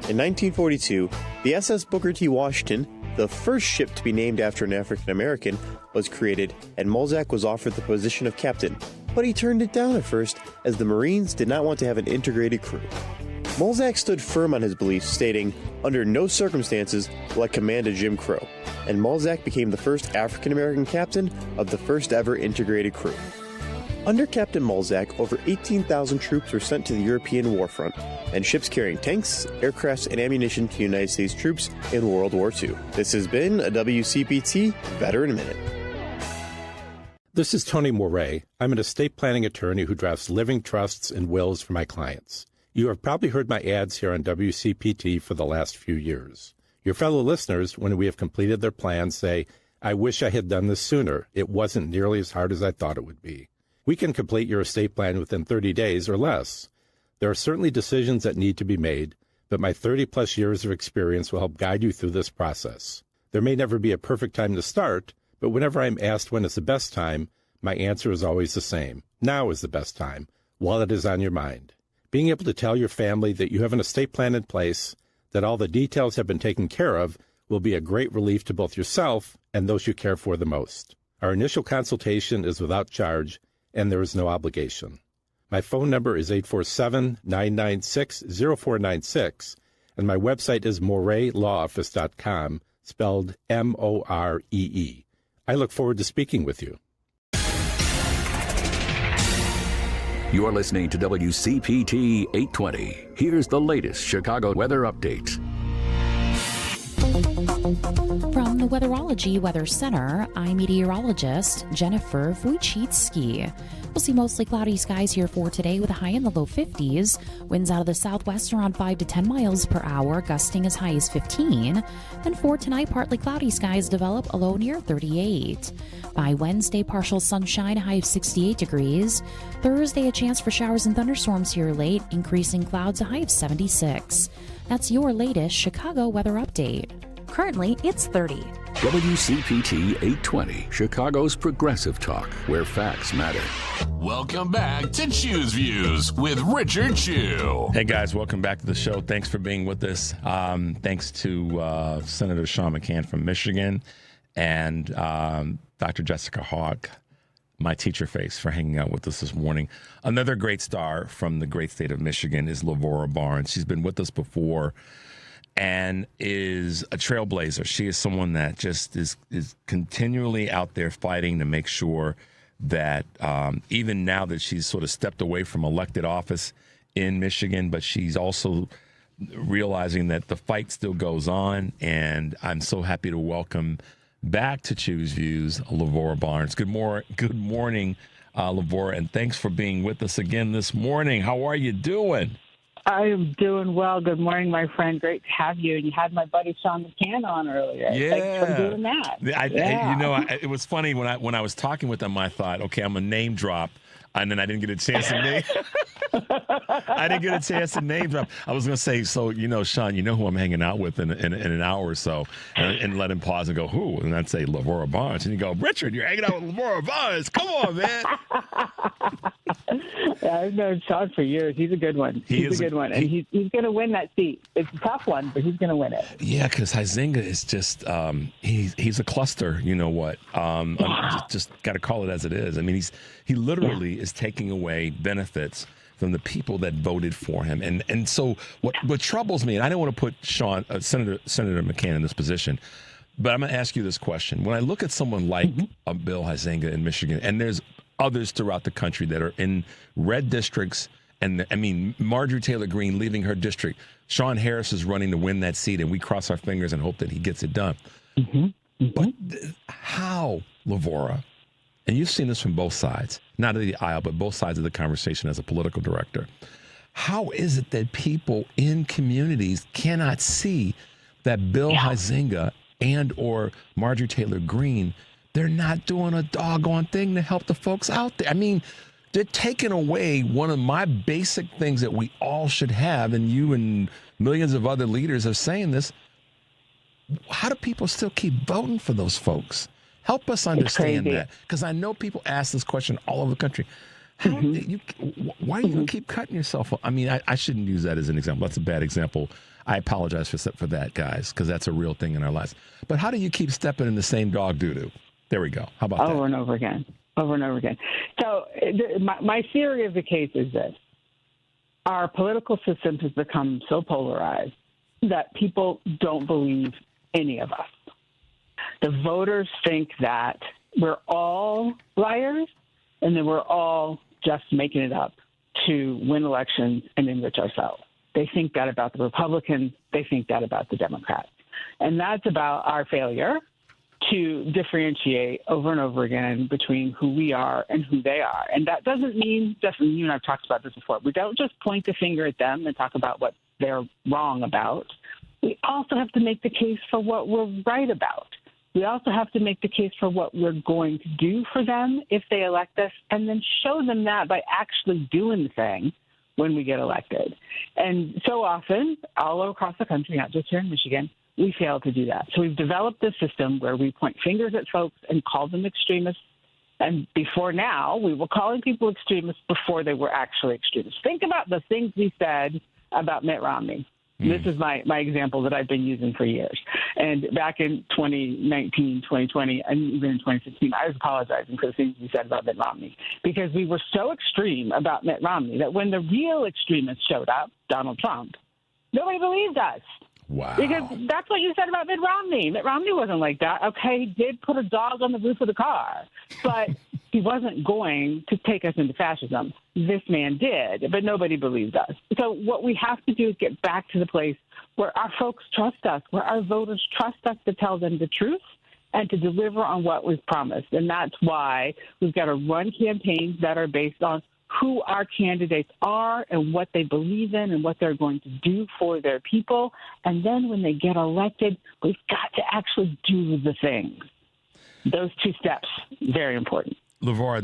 In 1942, the SS Booker T. Washington, the first ship to be named after an African American, was created, and Molzak was offered the position of captain, but he turned it down at first as the Marines did not want to have an integrated crew. Molzak stood firm on his beliefs, stating, "Under no circumstances will I command a Jim Crow," and Molzak became the first African American captain of the first ever integrated crew. Under Captain Mulzac, over 18,000 troops were sent to the European warfront, and ships carrying tanks, aircrafts, and ammunition to United States troops in World War II. This has been a WCPT Veteran Minute. This is Tony Moret. I'm an estate planning attorney who drafts living trusts and wills for my clients. You have probably heard my ads here on WCPT for the last few years. Your fellow listeners, when we have completed their plans, say, I wish I had done this sooner. It wasn't nearly as hard as I thought it would be. We can complete your estate plan within 30 days or less. There are certainly decisions that need to be made, but my 30-plus years of experience will help guide you through this process. There may never be a perfect time to start, but whenever I'm asked when is the best time, my answer is always the same. Now is the best time, while it is on your mind. Being able to tell your family that you have an estate plan in place, that all the details have been taken care of, will be a great relief to both yourself and those you care for the most. Our initial consultation is without charge, and there is no obligation. My phone number is 847-996-0496, and my website is moretlawoffice.com, spelled M-O-R-E-E. I look forward to speaking with you. You are listening to WCPT 820. Here's the latest Chicago weather update. From the Weatherology Weather Center, I'm meteorologist Jennifer Wojcicki. We'll see mostly cloudy skies here for today with a high in the low 50s. Winds out of the southwest around 5 to 10 miles per hour, gusting as high as 15. Then for tonight, partly cloudy skies develop, a low near 38. By Wednesday, partial sunshine, a high of 68 degrees. Thursday, a chance for showers and thunderstorms here late, increasing clouds, a high of 76. That's your latest Chicago weather update. Currently, it's 30. WCPT 820, Chicago's progressive talk, where facts matter. Welcome back to Choose Views with Richard Chew. Hey, guys, welcome back to the show. Thanks for being with us. Thanks to Senator Sean McCann from Michigan and Dr. Jessica Hawk, my teacher face, for hanging out with us this morning. Another great star from the great state of Michigan is Lavora Barnes. She's been with us before and is a trailblazer. She is someone that just is continually out there fighting to make sure that even now that she's sort of stepped away from elected office in Michigan, but she's also realizing that the fight still goes on. And I'm so happy to welcome back to Choose Views, Lavora Barnes. Good morning, Lavora, and thanks for being with us again this morning. How are you doing? I am doing well. Good morning, my friend. Great to have you. And you had my buddy Sean McCann on earlier. Yeah. Thanks for doing that. It was funny when I was talking with him, I thought, okay, I'm a name drop. And then I didn't get a chance to name. I didn't get a chance to name drop. I was going to say, so, Sean, you know who I'm hanging out with in an hour or so, and let him pause and go, who? And I'd say Lavora Barnes. And you go, Richard, you're hanging out with Lavora Barnes. Come on, man. Yeah, I've known Sean for years. He's a good one. He's a good one. And he's going to win that seat. It's a tough one, but he's going to win it. Yeah, because Huizenga is just, he's a cluster, you know what. Just got to call it as it is. I mean, he literally is taking away benefits from the people that voted for him. And so what troubles me, and I don't want to put Senator McCann in this position, but I'm going to ask you this question. When I look at someone like Bill Huizenga in Michigan, and there's others throughout the country that are in red districts, and Marjorie Taylor Greene leaving her district, Sean Harris is running to win that seat, and we cross our fingers and hope that he gets it done. But how, Lavora, and you've seen this from both sides, not of the aisle, but both sides of the conversation as a political director. How is it that people in communities cannot see that Bill Huizenga and or Marjorie Taylor Greene, they're not doing a doggone thing to help the folks out there? I mean, they're taking away one of my basic things that we all should have, and you and millions of other leaders are saying this. How do people still keep voting for those folks? Help us understand that, because I know people ask this question all over the country. Why are you going to keep cutting yourself off? I mean, I shouldn't use that as an example. That's a bad example. I apologize for that, guys, because that's a real thing in our lives. But how do you keep stepping in the same dog doo-doo? There we go. How about that? Over and over again. So my theory of the case is this. Our political system has become so polarized that people don't believe any of us. The voters think that we're all liars and then we're all just making it up to win elections and enrich ourselves. They think that about the Republicans. They think that about the Democrats. And that's about our failure to differentiate over and over again between who we are and who they are. And that doesn't mean, Justin, you and I've talked about this before, we don't just point the finger at them and talk about what they're wrong about. We also have to make the case for what we're right about. We also have to make the case for what we're going to do for them if they elect us, and then show them that by actually doing the thing when we get elected. And so often, all across the country, not just here in Michigan, we fail to do that. So we've developed this system where we point fingers at folks and call them extremists. And before now, we were calling people extremists before they were actually extremists. Think about the things we said about Mitt Romney. This is my example that I've been using for years. And back in 2019, 2020, and even in 2016, I was apologizing for the things we said about Mitt Romney because we were so extreme about Mitt Romney that when the real extremists showed up, Donald Trump, nobody believed us. Wow. Because that's what you said about Mitt Romney. Mitt Romney wasn't like that. Okay, he did put a dog on the roof of the car, but he wasn't going to take us into fascism. This man did, but nobody believed us. So what we have to do is get back to the place where our folks trust us, where our voters trust us to tell them the truth and to deliver on what we've promised. And that's why we've got to run campaigns that are based on who our candidates are and what they believe in and what they're going to do for their people. And then when they get elected, we've got to actually do the things. Those two steps, very important. Lavora,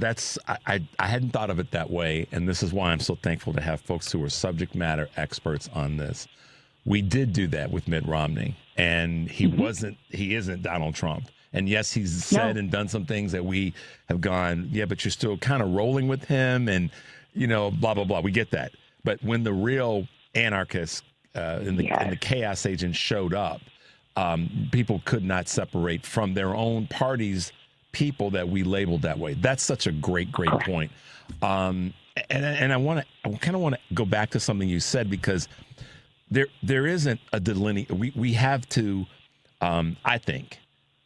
I hadn't thought of it that way, and this is why I'm so thankful to have folks who are subject matter experts on this. We did do that with Mitt Romney, and he isn't Donald Trump. And yes, he's said and done some things that we have gone, yeah, but you're still kind of rolling with him and, blah, blah, blah. We get that. But when the real anarchists and the chaos agents showed up, people could not separate from their own party's people that we labeled that way. That's such a great point. And I kind of want to go back to something you said, because there isn't a delineation. We have to, I think,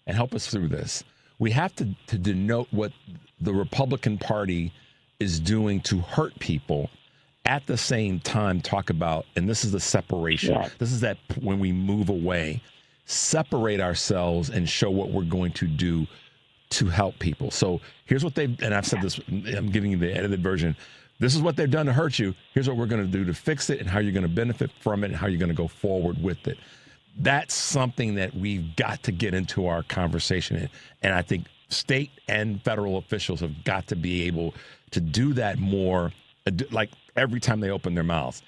and help us through this, we have to denote what the Republican Party is doing to hurt people, at the same time talk about, and this is the separation. Yeah. This is that when we move away, separate ourselves and show what we're going to do to help people. So here's what they've, and I've said this, I'm giving you the edited version. This is what they've done to hurt you. Here's what we're going to do to fix it and how you're going to benefit from it and how you're going to go forward with it. That's something that we've got to get into our conversation. And I think state and federal officials have got to be able to do that more, like every time they open their mouths.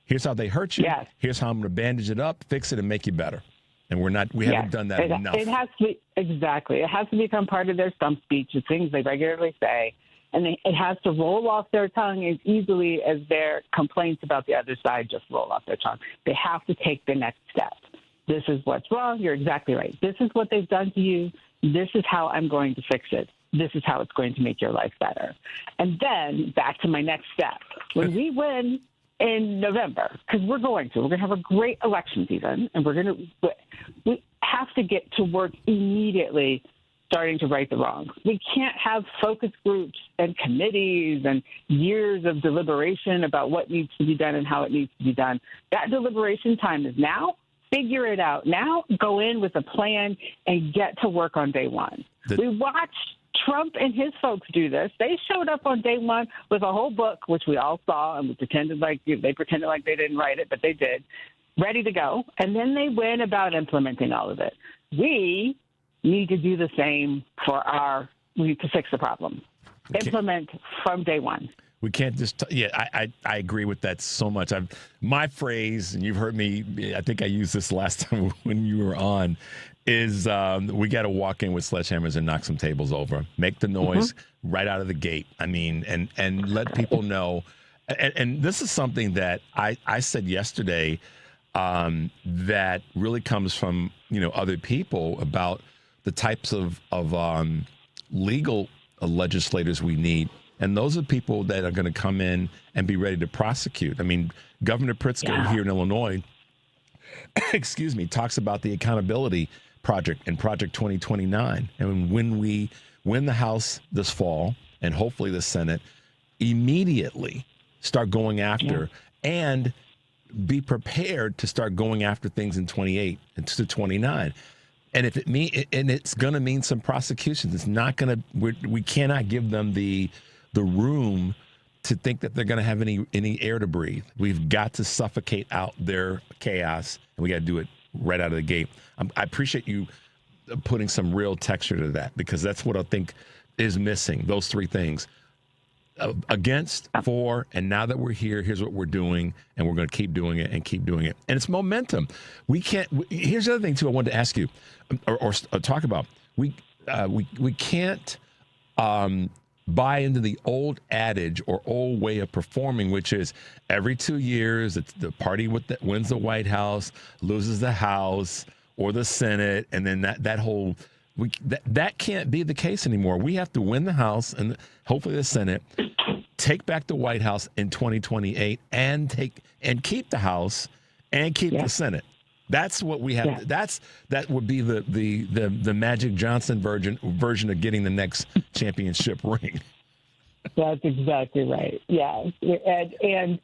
Here's how they hurt you. Yes. Here's how I'm going to bandage it up, fix it, and make you better. And we haven't done that enough. It has to be, exactly. It has to become part of their stump speech, the things they regularly say. And it has to roll off their tongue as easily as their complaints about the other side just roll off their tongue. They have to take the next step. This is what's wrong. You're exactly right. This is what they've done to you. This is how I'm going to fix it. This is how it's going to make your life better. And then back to my next step. When we win in November, because we're going to have a great election season, and we have to get to work immediately starting to right the wrongs. We can't have focus groups and committees and years of deliberation about what needs to be done and how it needs to be done. That deliberation time is now. Figure it out now, go in with a plan, and get to work on day one. We watched Trump and his folks do this. They showed up on day one with a whole book, which we all saw, and we pretended like they didn't write it, but they did, ready to go. And then they went about implementing all of it. We need to do the same we need to fix the problem. Implement from day one. We can't just, I agree with that so much. My phrase, and you've heard me, I think I used this last time when you were on, is we got to walk in with sledgehammers and knock some tables over. Make the noise right out of the gate. I mean, and let people know. And this is something that I said yesterday that really comes from, other people about the types of legal legislators we need. And those are people that are going to come in and be ready to prosecute. I mean, Governor Pritzker here in Illinois, talks about the accountability project and Project 2029. And when we win the House this fall and hopefully the Senate immediately start going after and be prepared to start going after things in 28 and to 29. And if it's going to mean some prosecutions. It's not going to. We cannot give them the room to think that they're going to have any air to breathe. We've got to suffocate out their chaos, and we got to do it right out of the gate. I appreciate you putting some real texture to that, because that's what I think is missing. Those three things: against, for, and now that we're here, here's what we're doing, and we're going to keep doing it and keep doing it. And it's momentum. We can't. Here's the other thing too. I wanted to ask you or talk about. We can't buy into the old adage or old way of performing, which is every 2 years, it's the party wins the White House, loses the House or the Senate, and then that whole that can't be the case anymore. We have to win the House and hopefully the Senate, take back the White House in 2028, and keep the House and keep the Senate. That's what we have. That would be the Magic Johnson version of getting the next championship ring. That's exactly right. Yeah, and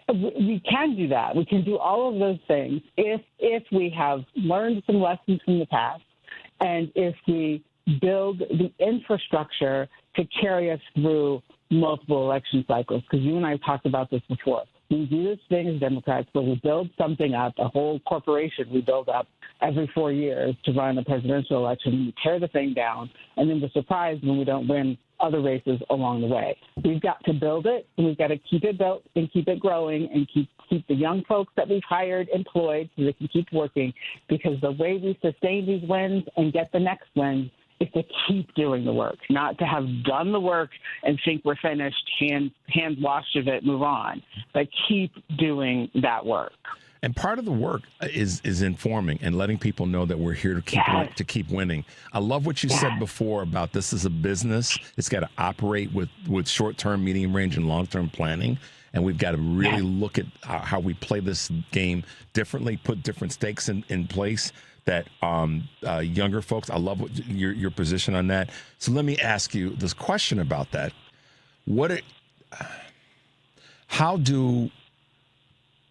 we can do that. We can do all of those things if we have learned some lessons from the past, and if we build the infrastructure to carry us through multiple election cycles. Because you and I have talked about this before. We do this thing as Democrats where we build something up, a whole corporation we build up every 4 years to run a presidential election. We tear the thing down, and then we're surprised when we don't win other races along the way. We've got to build it, and we've got to keep it built and keep it growing and keep the young folks that we've hired employed so they can keep working, because the way we sustain these wins and get the next wins is to keep doing the work, not to have done the work and think we're finished, hands washed of it, move on, but keep doing that work. And part of the work is informing and letting people know that we're here to keep winning. I love what you said before about this is a business. It's got to operate with short-term, medium-range, and long-term planning. And we've got to really look at how we play this game differently, put different stakes in place that younger folks, I love what your position on that. So let me ask you this question about that. How do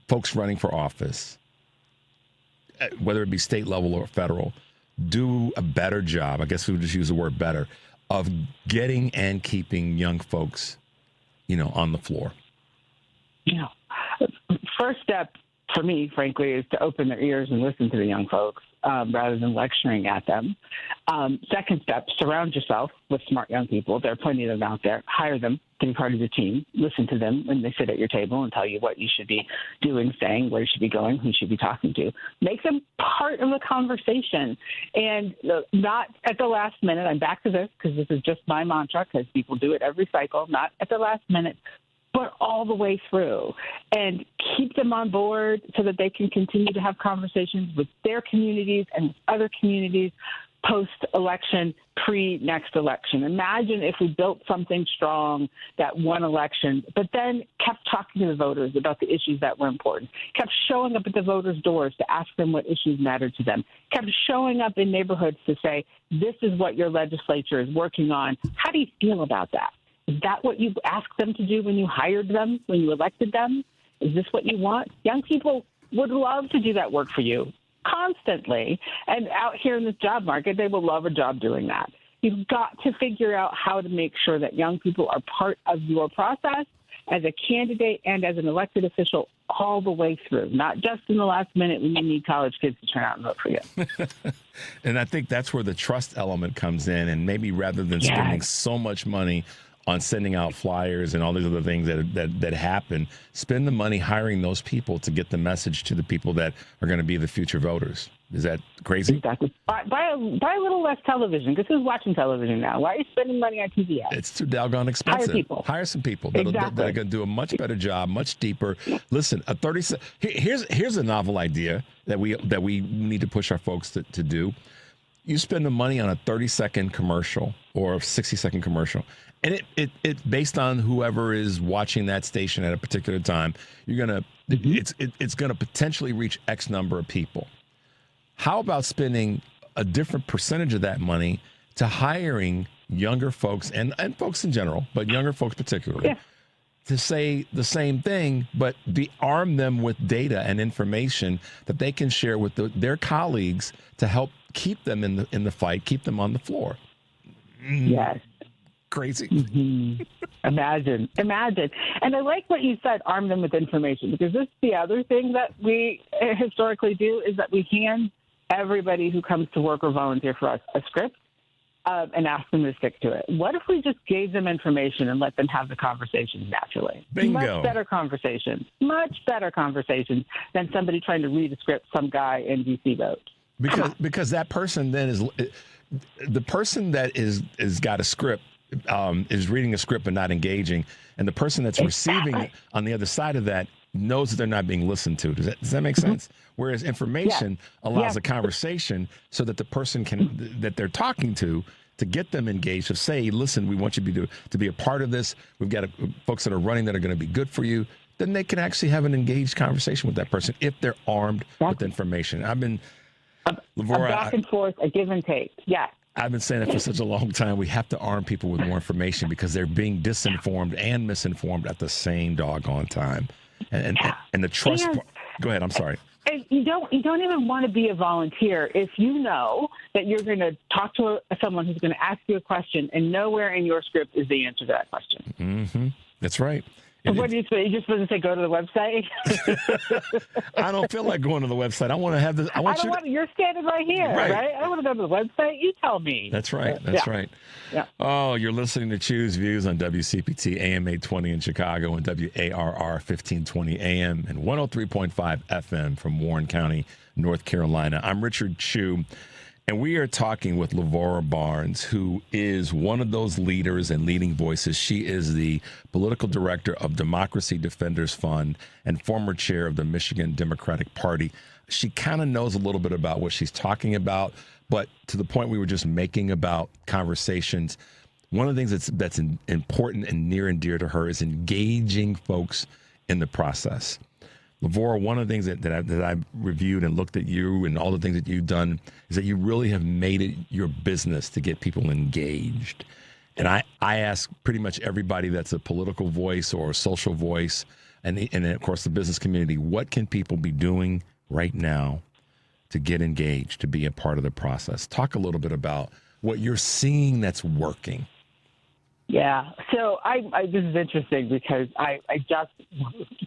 folks running for office, whether it be state level or federal, do a better job, I guess we would just use the word better, of getting and keeping young folks, on the floor? First step for me, frankly, is to open their ears and listen to the young folks rather than lecturing at them. Second step, surround yourself with smart young people. There are plenty of them out there. Hire them to be part of your team. Listen to them when they sit at your table and tell you what you should be doing, saying, where you should be going, who you should be talking to. Make them part of the conversation. And not at the last minute. I'm back to this because this is just my mantra, because people do it every cycle. Not at the last minute, but all the way through, and keep them on board so that they can continue to have conversations with their communities and with other communities post-election, pre-next election. Imagine if we built something strong that won elections, but then kept talking to the voters about the issues that were important, kept showing up at the voters' doors to ask them what issues mattered to them, kept showing up in neighborhoods to say, this is what your legislature is working on. How do you feel about that? Is that what you asked them to do when you hired them, when you elected them? Is this what you want? Young people would love to do that work for you constantly. And out here in this job market, they will love a job doing that. You've got to figure out how to make sure that young people are part of your process as a candidate and as an elected official all the way through, not just in the last minute when you need college kids to turn out and vote for you. And I think that's where the trust element comes in. And maybe rather than spending so much money on sending out flyers and all these other things that happen, spend the money hiring those people to get the message to the people that are going to be the future voters. Is that crazy? Exactly. Buy a little less television, because who's watching television now? Why are you spending money on TV ads? It's too doggone expensive. Hire people. Hire some people that are going to do a much better job, much deeper. Listen, here's a novel idea that we need to push our folks to do. You spend the money on a 30-second commercial or a 60-second commercial, and it based on whoever is watching that station at a particular time, it's gonna potentially reach X number of people. How about spending a different percentage of that money to hiring younger folks and folks in general, but younger folks particularly, to say the same thing, but arm them with data and information that they can share with their colleagues to help keep them in the fight, keep them on the floor. Yes. Crazy. Mm-hmm. Imagine. And I like what you said, arm them with information, because this is the other thing that we historically do is that we hand everybody who comes to work or volunteer for us a script and ask them to stick to it. What if we just gave them information and let them have the conversations naturally? Bingo. Much better conversations than somebody trying to read a script some guy in D.C. wrote. Because that person then is the person that is got a script is reading a script but not engaging, and the person that's receiving it on the other side of that knows that they're not being listened to. Does that make sense? Whereas information allows a conversation so that the person that they're talking to get them engaged, to say, listen, we want you to be a part of this. We've got folks that are running that are going to be good for you. Then they can actually have an engaged conversation with that person if they're armed with information. I've been Lavora, a back and forth, a give and take. Yeah. I've been saying it for such a long time. We have to arm people with more information because they're being disinformed and misinformed at the same doggone time. And the trust. Go ahead. I'm sorry. You don't even want to be a volunteer if you know that you're going to talk to someone who's going to ask you a question and nowhere in your script is the answer to that question. Mm-hmm. That's right. What do you say? You just supposed to say go to the website? I don't feel like going to the website. I want to have this. You're standing right here, right? I don't want to go to the website. You tell me. That's right. That's right. Yeah. Oh, you're listening to Choose Views on WCPT AM 820 in Chicago and WARR 1520 AM and 103.5 FM from Warren County, North Carolina. I'm Richard Chu. And we are talking with Lavora Barnes, who is one of those leaders and leading voices. She is the political director of Democracy Defenders Fund and former chair of the Michigan Democratic Party. She kind of knows a little bit about what she's talking about, but to the point we were just making about conversations, one of the things that's important and near and dear to her is engaging folks in the process. Lavora, one of the things that I've reviewed and looked at you and all the things that you've done is that you really have made it your business to get people engaged. And I ask pretty much everybody that's a political voice or a social voice, and of course the business community, what can people be doing right now to get engaged, to be a part of the process? Talk a little bit about what you're seeing that's working. Yeah. So this is interesting because I just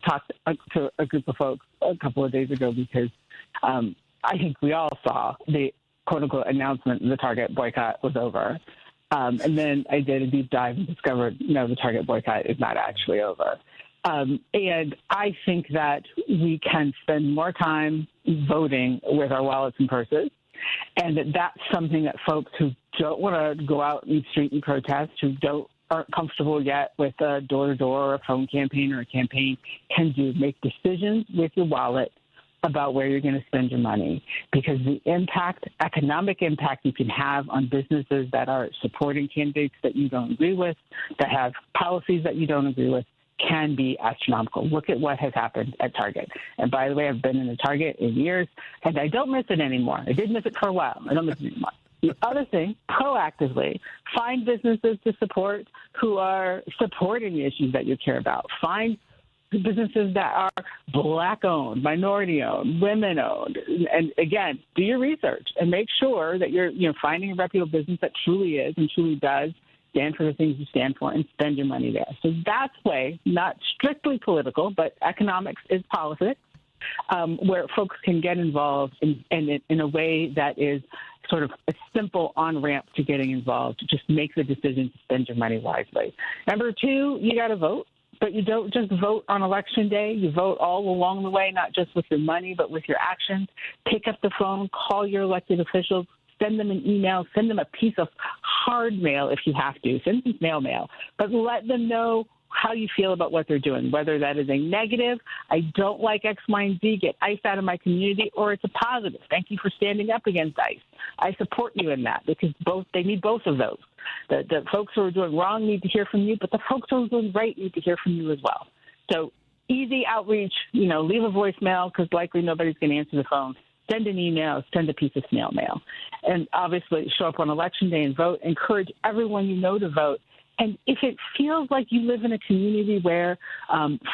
talked to a group of folks a couple of days ago because I think we all saw the quote-unquote announcement the Target boycott was over. And then I did a deep dive and discovered, no, the Target boycott is not actually over. And I think that we can spend more time voting with our wallets and purses. And that's something that folks who don't want to go out in the street and protest, who aren't comfortable yet with a door-to-door or a phone campaign or a campaign can do. Make decisions with your wallet about where you're going to spend your money, because the economic impact you can have on businesses that are supporting candidates that you don't agree with, that have policies that you don't agree with, can be astronomical. Look at what has happened at Target. And by the way, I've been in a Target in years, and I don't miss it anymore. I did miss it for a while. I don't miss it anymore. The other thing, proactively, find businesses to support who are supporting the issues that you care about. Find businesses that are Black-owned, minority-owned, women-owned. And again, do your research and make sure that you're finding a reputable business that truly is and truly does stand for the things you stand for, and spend your money there. So that's way, not strictly political, but economics is politics, where folks can get involved in a way that is sort of a simple on-ramp to getting involved. Just make the decision to spend your money wisely. Number two, you got to vote. But you don't just vote on Election Day. You vote all along the way, not just with your money, but with your actions. Pick up the phone, call your elected officials, send them an email, send them a piece of hard mail if you have to. Send them snail mail. But let them know how you feel about what they're doing, whether that is a negative, I don't like X, Y, and Z, get ICE out of my community, or it's a positive. Thank you for standing up against ICE. I support you in that, because they need both of those. The folks who are doing wrong need to hear from you, but the folks who are doing right need to hear from you as well. So easy outreach, leave a voicemail, because likely nobody's going to answer the phone. send an email, send a piece of snail mail. And obviously show up on Election Day and vote. Encourage everyone you know to vote. And if it feels like you live in a community where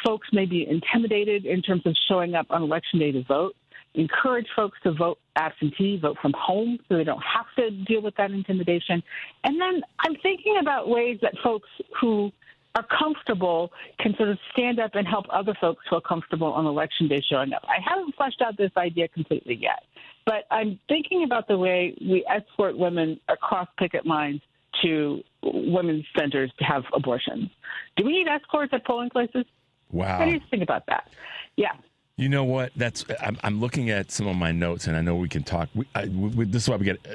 folks may be intimidated in terms of showing up on Election Day to vote, encourage folks to vote absentee, vote from home so they don't have to deal with that intimidation. And then I'm thinking about ways that folks who are comfortable can sort of stand up and help other folks feel comfortable on Election Day showing up. I haven't fleshed out this idea completely yet, but I'm thinking about the way we escort women across picket lines to women's centers to have abortions. Do we need escorts at polling places? Wow. How do you think about that? Yeah. You know what? I'm looking at some of my notes, and I know we can talk. This is why we get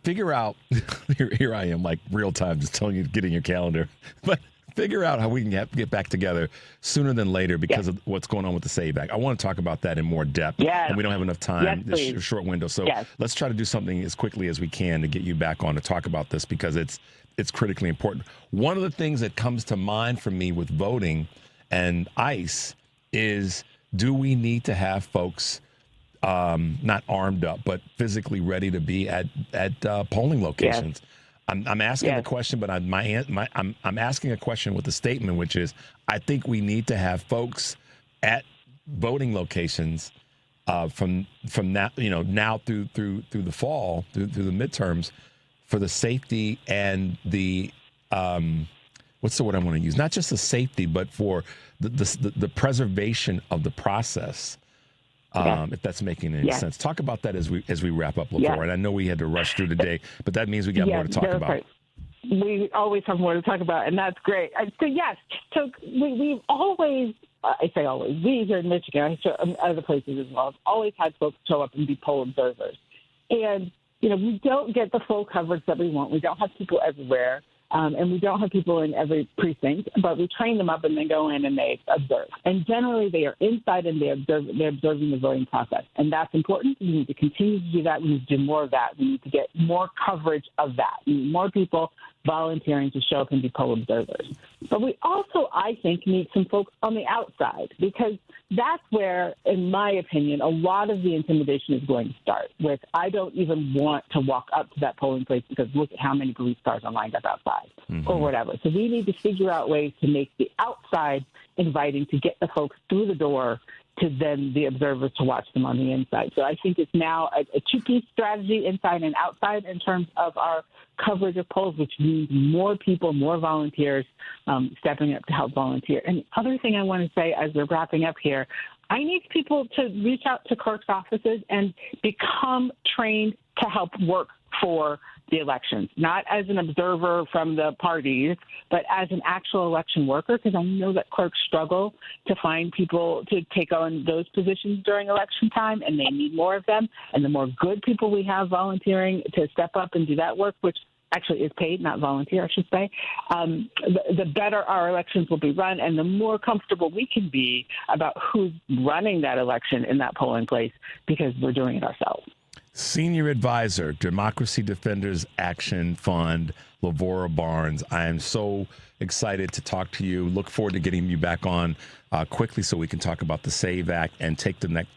figure out. Here I am, like real time, just telling you, get in your calendar. But figure out how we can get back together sooner than later because of what's going on with the SAVE Act. I want to talk about that in more depth, and we don't have enough time, this short window. So let's try to do something as quickly as we can to get you back on to talk about this because it's critically important. One of the things that comes to mind for me with voting and ICE is, do we need to have folks not armed up, but physically ready to be at polling locations? I'm asking the question, but I'm asking a question with a statement, which is, I think we need to have folks at voting locations from now, now through the fall, through the midterms, for the safety and the what's the word I want to use? Not just the safety, but for the preservation of the process. If that's making any sense. Talk about that as we wrap up, Lavora. And I know we had to rush through today, but that means we got more to talk about. Right. We always have more to talk about, and that's great. So we've always, I say always, we here in Michigan, I'm sure other places as well, have always had folks show up and be poll observers. And, we don't get the full coverage that we want. We don't have people everywhere. And we don't have people in every precinct, but we train them up and they go in and they observe. And generally they are inside and they're observing the voting process. And that's important. We need to continue to do that. We need to do more of that. We need to get more coverage of that. We need more people volunteering to show up and be poll observers. But we also, I think, need some folks on the outside because that's where, in my opinion, a lot of the intimidation is going to start with, I don't even want to walk up to that polling place because look at how many police cars are lined up outside or whatever. So we need to figure out ways to make the outside inviting to get the folks through the door to then the observers to watch them on the inside. So I think it's now a two-piece strategy, inside and outside, in terms of our coverage of polls, which means more people, more volunteers stepping up to help volunteer. And the other thing I want to say as we're wrapping up here, I need people to reach out to clerk's offices and become trained to help work for the elections, not as an observer from the parties, but as an actual election worker, because I know that clerks struggle to find people to take on those positions during election time, and they need more of them. And the more good people we have volunteering to step up and do that work, which actually is paid, not volunteer, I should say, the better our elections will be run and the more comfortable we can be about who's running that election in that polling place because we're doing it ourselves. Senior Advisor, Democracy Defenders Action Fund, Lavora Barnes. I am so excited to talk to you. Look forward to getting you back on quickly so we can talk about the SAVE Act and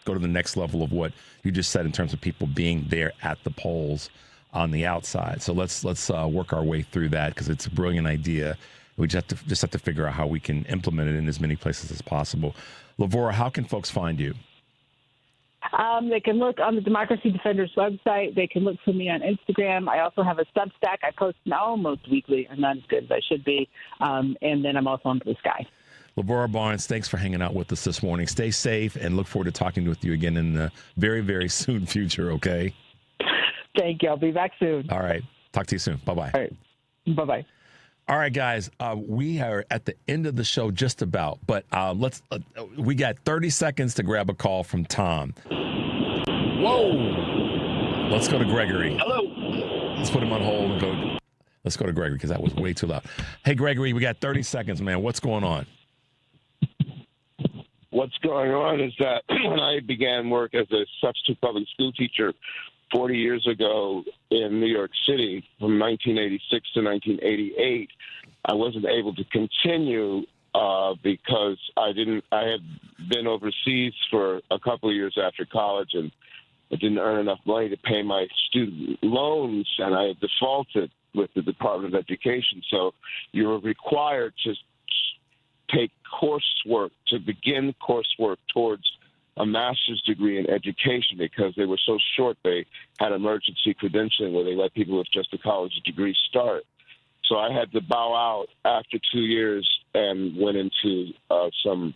go to the next level of what you just said in terms of people being there at the polls on the outside. So let's work our way through that because it's a brilliant idea. We just have to figure out how we can implement it in as many places as possible. Lavora, how can folks find you? They can look on the Democracy Defenders website. They can look for me on Instagram. I also have a Substack. I post now almost weekly. I'm not as good as I should be. And then I'm also on Blue Sky. Lavora Barnes, thanks for hanging out with us this morning. Stay safe and look forward to talking with you again in the very, very soon future, okay? Thank you. I'll be back soon. All right. Talk to you soon. Bye-bye. All right. Bye-bye. All right, guys, we are at the end of the show just about, but we got 30 seconds to grab a call from Tom. Whoa. Let's go to Gregory. Hello. Let's put him on hold and go. Let's go to Gregory because that was way too loud. Hey, Gregory, we got 30 seconds, man. What's going on? What's going on is that when I began work as a substitute public school teacher 40 years ago in New York City from 1986 to 1988, I wasn't able to continue because I had been overseas for a couple of years after college and I didn't earn enough money to pay my student loans, and I had defaulted with the Department of Education. So you were required to take coursework, to begin coursework towards a master's degree in education, because they were so short. They had emergency credentialing where they let people with just a college degree start. So I had to bow out after 2 years and went into some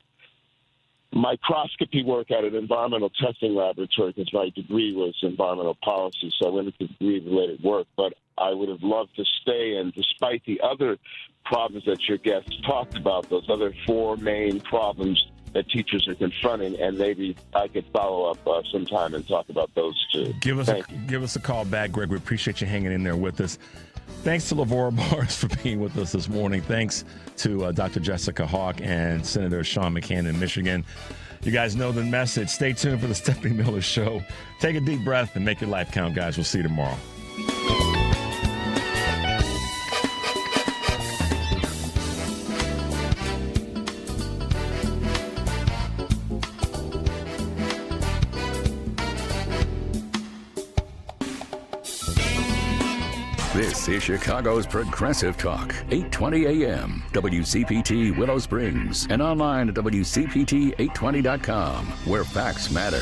microscopy work at an environmental testing laboratory, because my degree was environmental policy. So I went into degree-related work. But I would have loved to stay, and despite the other problems that your guests talked about, those other 4 main problems that teachers are confronting, and maybe I could follow up sometime and talk about those too. Give us a call back, Greg. We appreciate you hanging in there with us. Thanks to Lavora Barnes for being with us this morning. Thanks to Dr. Jessica Hawk and Senator Sean McCann in Michigan. You guys know the message. Stay tuned for the Stephanie Miller Show. Take a deep breath and make your life count, guys. We'll see you tomorrow. This is Chicago's Progressive Talk, 820 AM, WCPT Willow Springs, and online at WCPT820.com, where facts matter.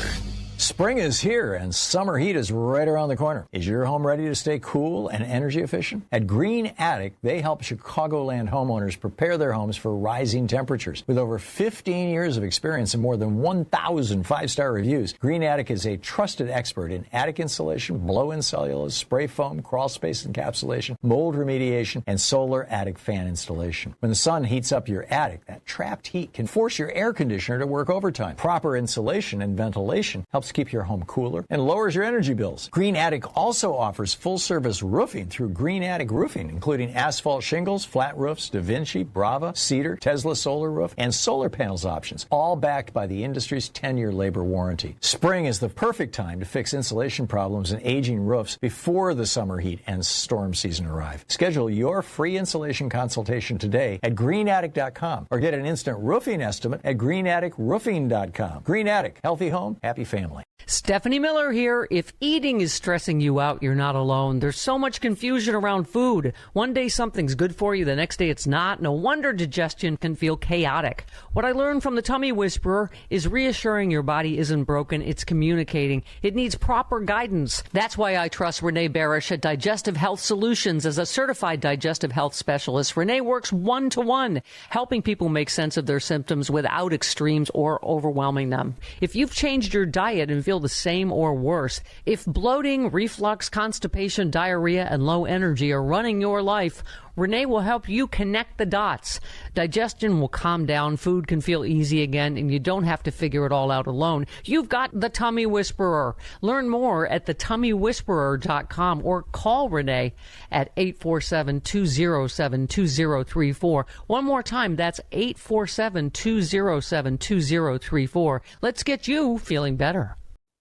Spring is here and summer heat is right around the corner. Is your home ready to stay cool and energy efficient? At Green Attic, they help Chicagoland homeowners prepare their homes for rising temperatures. With over 15 years of experience and more than 1,000 five-star reviews, Green Attic is a trusted expert in attic insulation, blow-in cellulose, spray foam, crawl space encapsulation, mold remediation, and solar attic fan installation. When the sun heats up your attic, that trapped heat can force your air conditioner to work overtime. Proper insulation and ventilation helps keep your home cooler and lowers your energy bills. Green Attic also offers full-service roofing through Green Attic Roofing, including asphalt shingles, flat roofs, Da Vinci, Brava, Cedar, Tesla solar roof, and solar panels options, all backed by the industry's 10-year labor warranty. Spring is the perfect time to fix insulation problems and aging roofs before the summer heat and storm season arrive. Schedule your free insulation consultation today at greenattic.com or get an instant roofing estimate at greenatticroofing.com. Green Attic, healthy home, happy family. Stephanie Miller here. If eating is stressing you out, you're not alone. There's so much confusion around food. One day something's good for you, the next day it's not. No wonder digestion can feel chaotic. What I learned from the Tummy Whisperer is reassuring your body isn't broken, it's communicating. It needs proper guidance. That's why I trust Renee Barish at Digestive Health Solutions as a certified digestive health specialist. Renee works one-to-one, helping people make sense of their symptoms without extremes or overwhelming them. If you've changed your diet and feel the same or worse, if bloating, reflux, constipation, diarrhea, and low energy are running your life, Renee will help you connect the dots. Digestion will calm down, food can feel easy again, and you don't have to figure it all out alone. You've got the Tummy Whisperer. Learn more at thetummywhisperer.com or call Renee at 847-207-2034. One more time, that's 847-207-2034. Let's get you feeling better.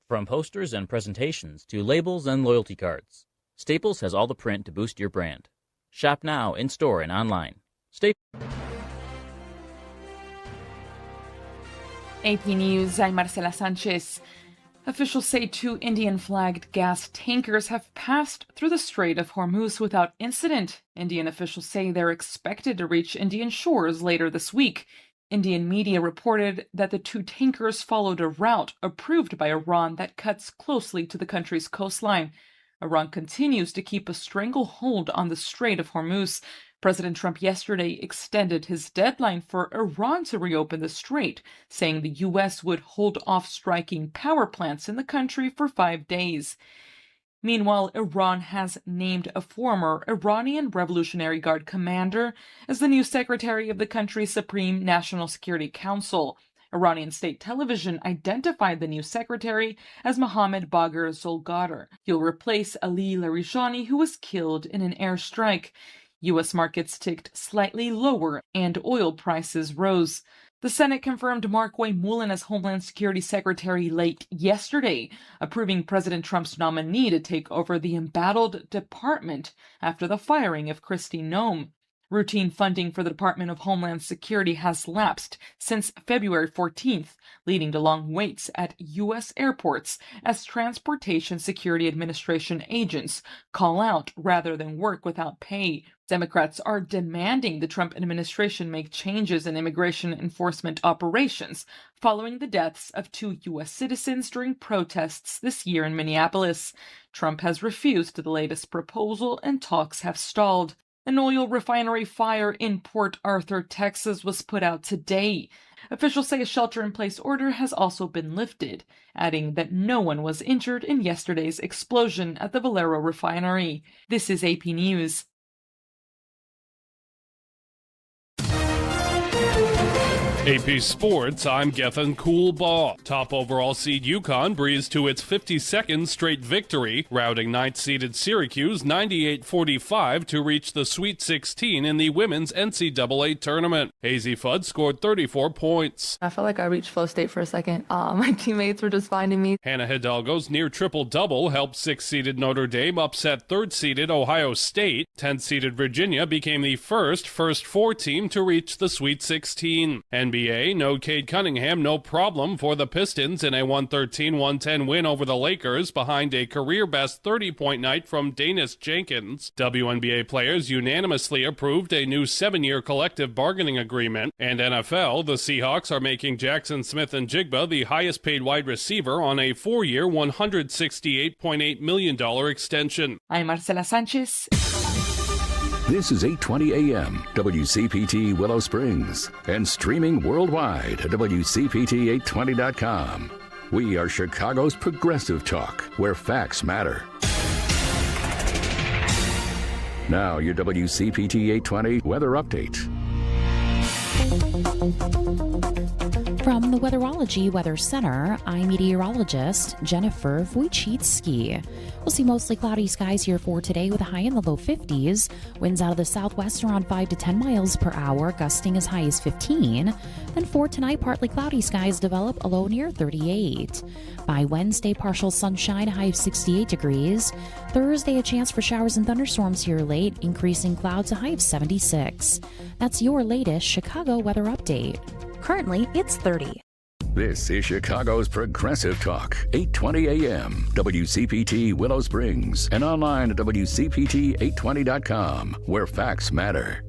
From posters and presentations to labels and loyalty cards, Staples has all the print to boost your brand. Shop now, in-store and online. AP News, I'm Marcela Sanchez. Officials say 2 Indian-flagged gas tankers have passed through the Strait of Hormuz without incident. Indian officials say they're expected to reach Indian shores later this week. Indian media reported that the 2 tankers followed a route approved by Iran that cuts closely to the country's coastline. Iran continues to keep a stranglehold on the Strait of Hormuz. President Trump yesterday extended his deadline for Iran to reopen the strait, saying the U.S. would hold off striking power plants in the country for 5 days. Meanwhile, Iran has named a former Iranian Revolutionary Guard commander as the new secretary of the country's Supreme National Security Council. Iranian state television identified the new secretary as Mohammad Bagher Zolgadar. He'll replace Ali Larijani, who was killed in an airstrike. U.S. markets ticked slightly lower and oil prices rose. The Senate confirmed Markwayne Mullin as Homeland Security Secretary late yesterday, approving President Trump's nominee to take over the embattled department after the firing of Kristi Noem. Routine funding for the Department of Homeland Security has lapsed since February 14th, leading to long waits at U.S. airports as Transportation Security Administration agents call out rather than work without pay. Democrats are demanding the Trump administration make changes in immigration enforcement operations following the deaths of 2 U.S. citizens during protests this year in Minneapolis. Trump has refused the latest proposal and talks have stalled. An oil refinery fire in Port Arthur, Texas was put out today. Officials say a shelter-in-place order has also been lifted, adding that no one was injured in yesterday's explosion at the Valero refinery. This is AP News. AP Sports, I'm Gethin Coolbaugh. Top overall seed UConn breezed to its 52nd straight victory, routing 9th-seeded Syracuse 98-45 to reach the Sweet 16 in the women's NCAA tournament. Hazy Fudd scored 34 points. I felt like I reached flow state for a second. My teammates were just finding me. Hannah Hidalgo's near triple-double helped 6th-seeded Notre Dame upset 3rd-seeded Ohio State. 10th-seeded Virginia became the first four team to reach the Sweet 16. NBA, no Cade Cunningham, no problem for the Pistons in a 113-110 win over the Lakers behind a career-best 30-point night from Danis Jenkins. WNBA players unanimously approved a new 7-year collective bargaining agreement. And NFL, the Seahawks are making Jackson Smith-Njigba the highest-paid wide receiver on a 4-year, $168.8 million extension. I'm Marcela Sanchez. This is 820 AM, WCPT Willow Springs, and streaming worldwide at WCPT820.com. We are Chicago's progressive talk, where facts matter. Now, your WCPT 820 weather update. From the Weatherology Weather Center, I'm meteorologist Jennifer Wojcicki. We'll see mostly cloudy skies here for today with a high in the low 50s. Winds out of the southwest around 5 to 10 miles per hour, gusting as high as 15. Then for tonight, partly cloudy skies develop, a low near 38. By Wednesday, partial sunshine, a high of 68 degrees. Thursday, a chance for showers and thunderstorms here late, increasing clouds, a high of 76. That's your latest Chicago weather update. Currently, it's 30. This is Chicago's Progressive Talk, 820 AM, WCPT Willow Springs, and online at WCPT820.com, where facts matter.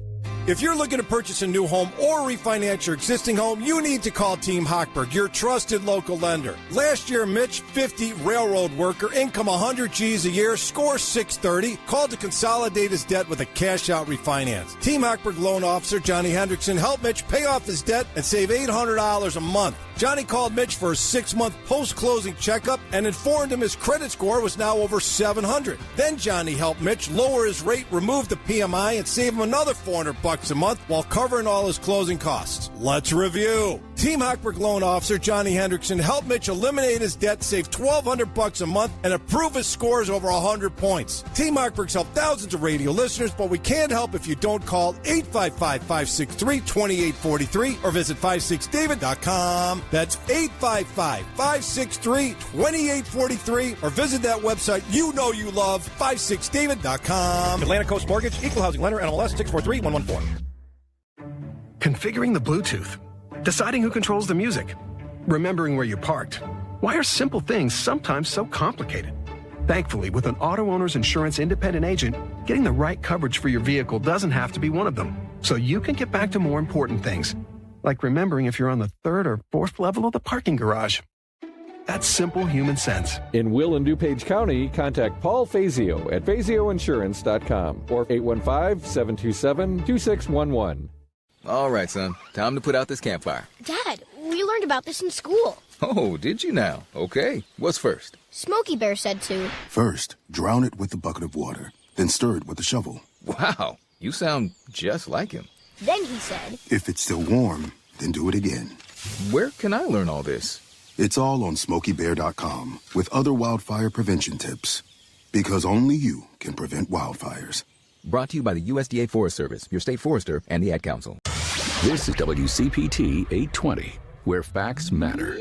If you're looking to purchase a new home or refinance your existing home, you need to call Team Hochberg, your trusted local lender. Last year, Mitch, 50, railroad worker, income 100 G's a year, score 630, called to consolidate his debt with a cash-out refinance. Team Hochberg loan officer Johnny Hendrickson helped Mitch pay off his debt and save $800 a month. Johnny called Mitch for a 6-month post-closing checkup and informed him his credit score was now over 700. Then Johnny helped Mitch lower his rate, remove the PMI, and save him another $400 a month while covering all his closing costs. Let's review. Team Hochberg loan officer Johnny Hendrickson helped Mitch eliminate his debt, save $1,200 a month, and improve his scores over 100 points. Team Hochberg's helped thousands of radio listeners, but we can't help if you don't call 855-563-2843 or visit 56david.com. That's 855-563-2843 or visit that website you know you love, 56david.com. Atlantic Coast Mortgage, Equal Housing Lender, NMLS 643-114. Configuring the Bluetooth. Deciding who controls the music. Remembering where you parked. Why are simple things sometimes so complicated? Thankfully, with an auto owner's insurance independent agent, getting the right coverage for your vehicle doesn't have to be one of them. So you can get back to more important things, like remembering if you're on the 3rd or 4th level of the parking garage. That's simple human sense. In Will and DuPage County, contact Paul Fazio at FazioInsurance.com or 815-727-2611. All right, son. Time to put out this campfire. Dad, we learned about this in school. Oh, did you now? Okay. What's first? Smokey Bear said to. First, drown it with a bucket of water, then stir it with a shovel. Wow, you sound just like him. Then he said, if it's still warm, then do it again. Where can I learn all this? It's all on SmokeyBear.com with other wildfire prevention tips. Because only you can prevent wildfires. Brought to you by the USDA Forest Service, your state forester, and the Ad Council. This is WCPT 820, where facts matter.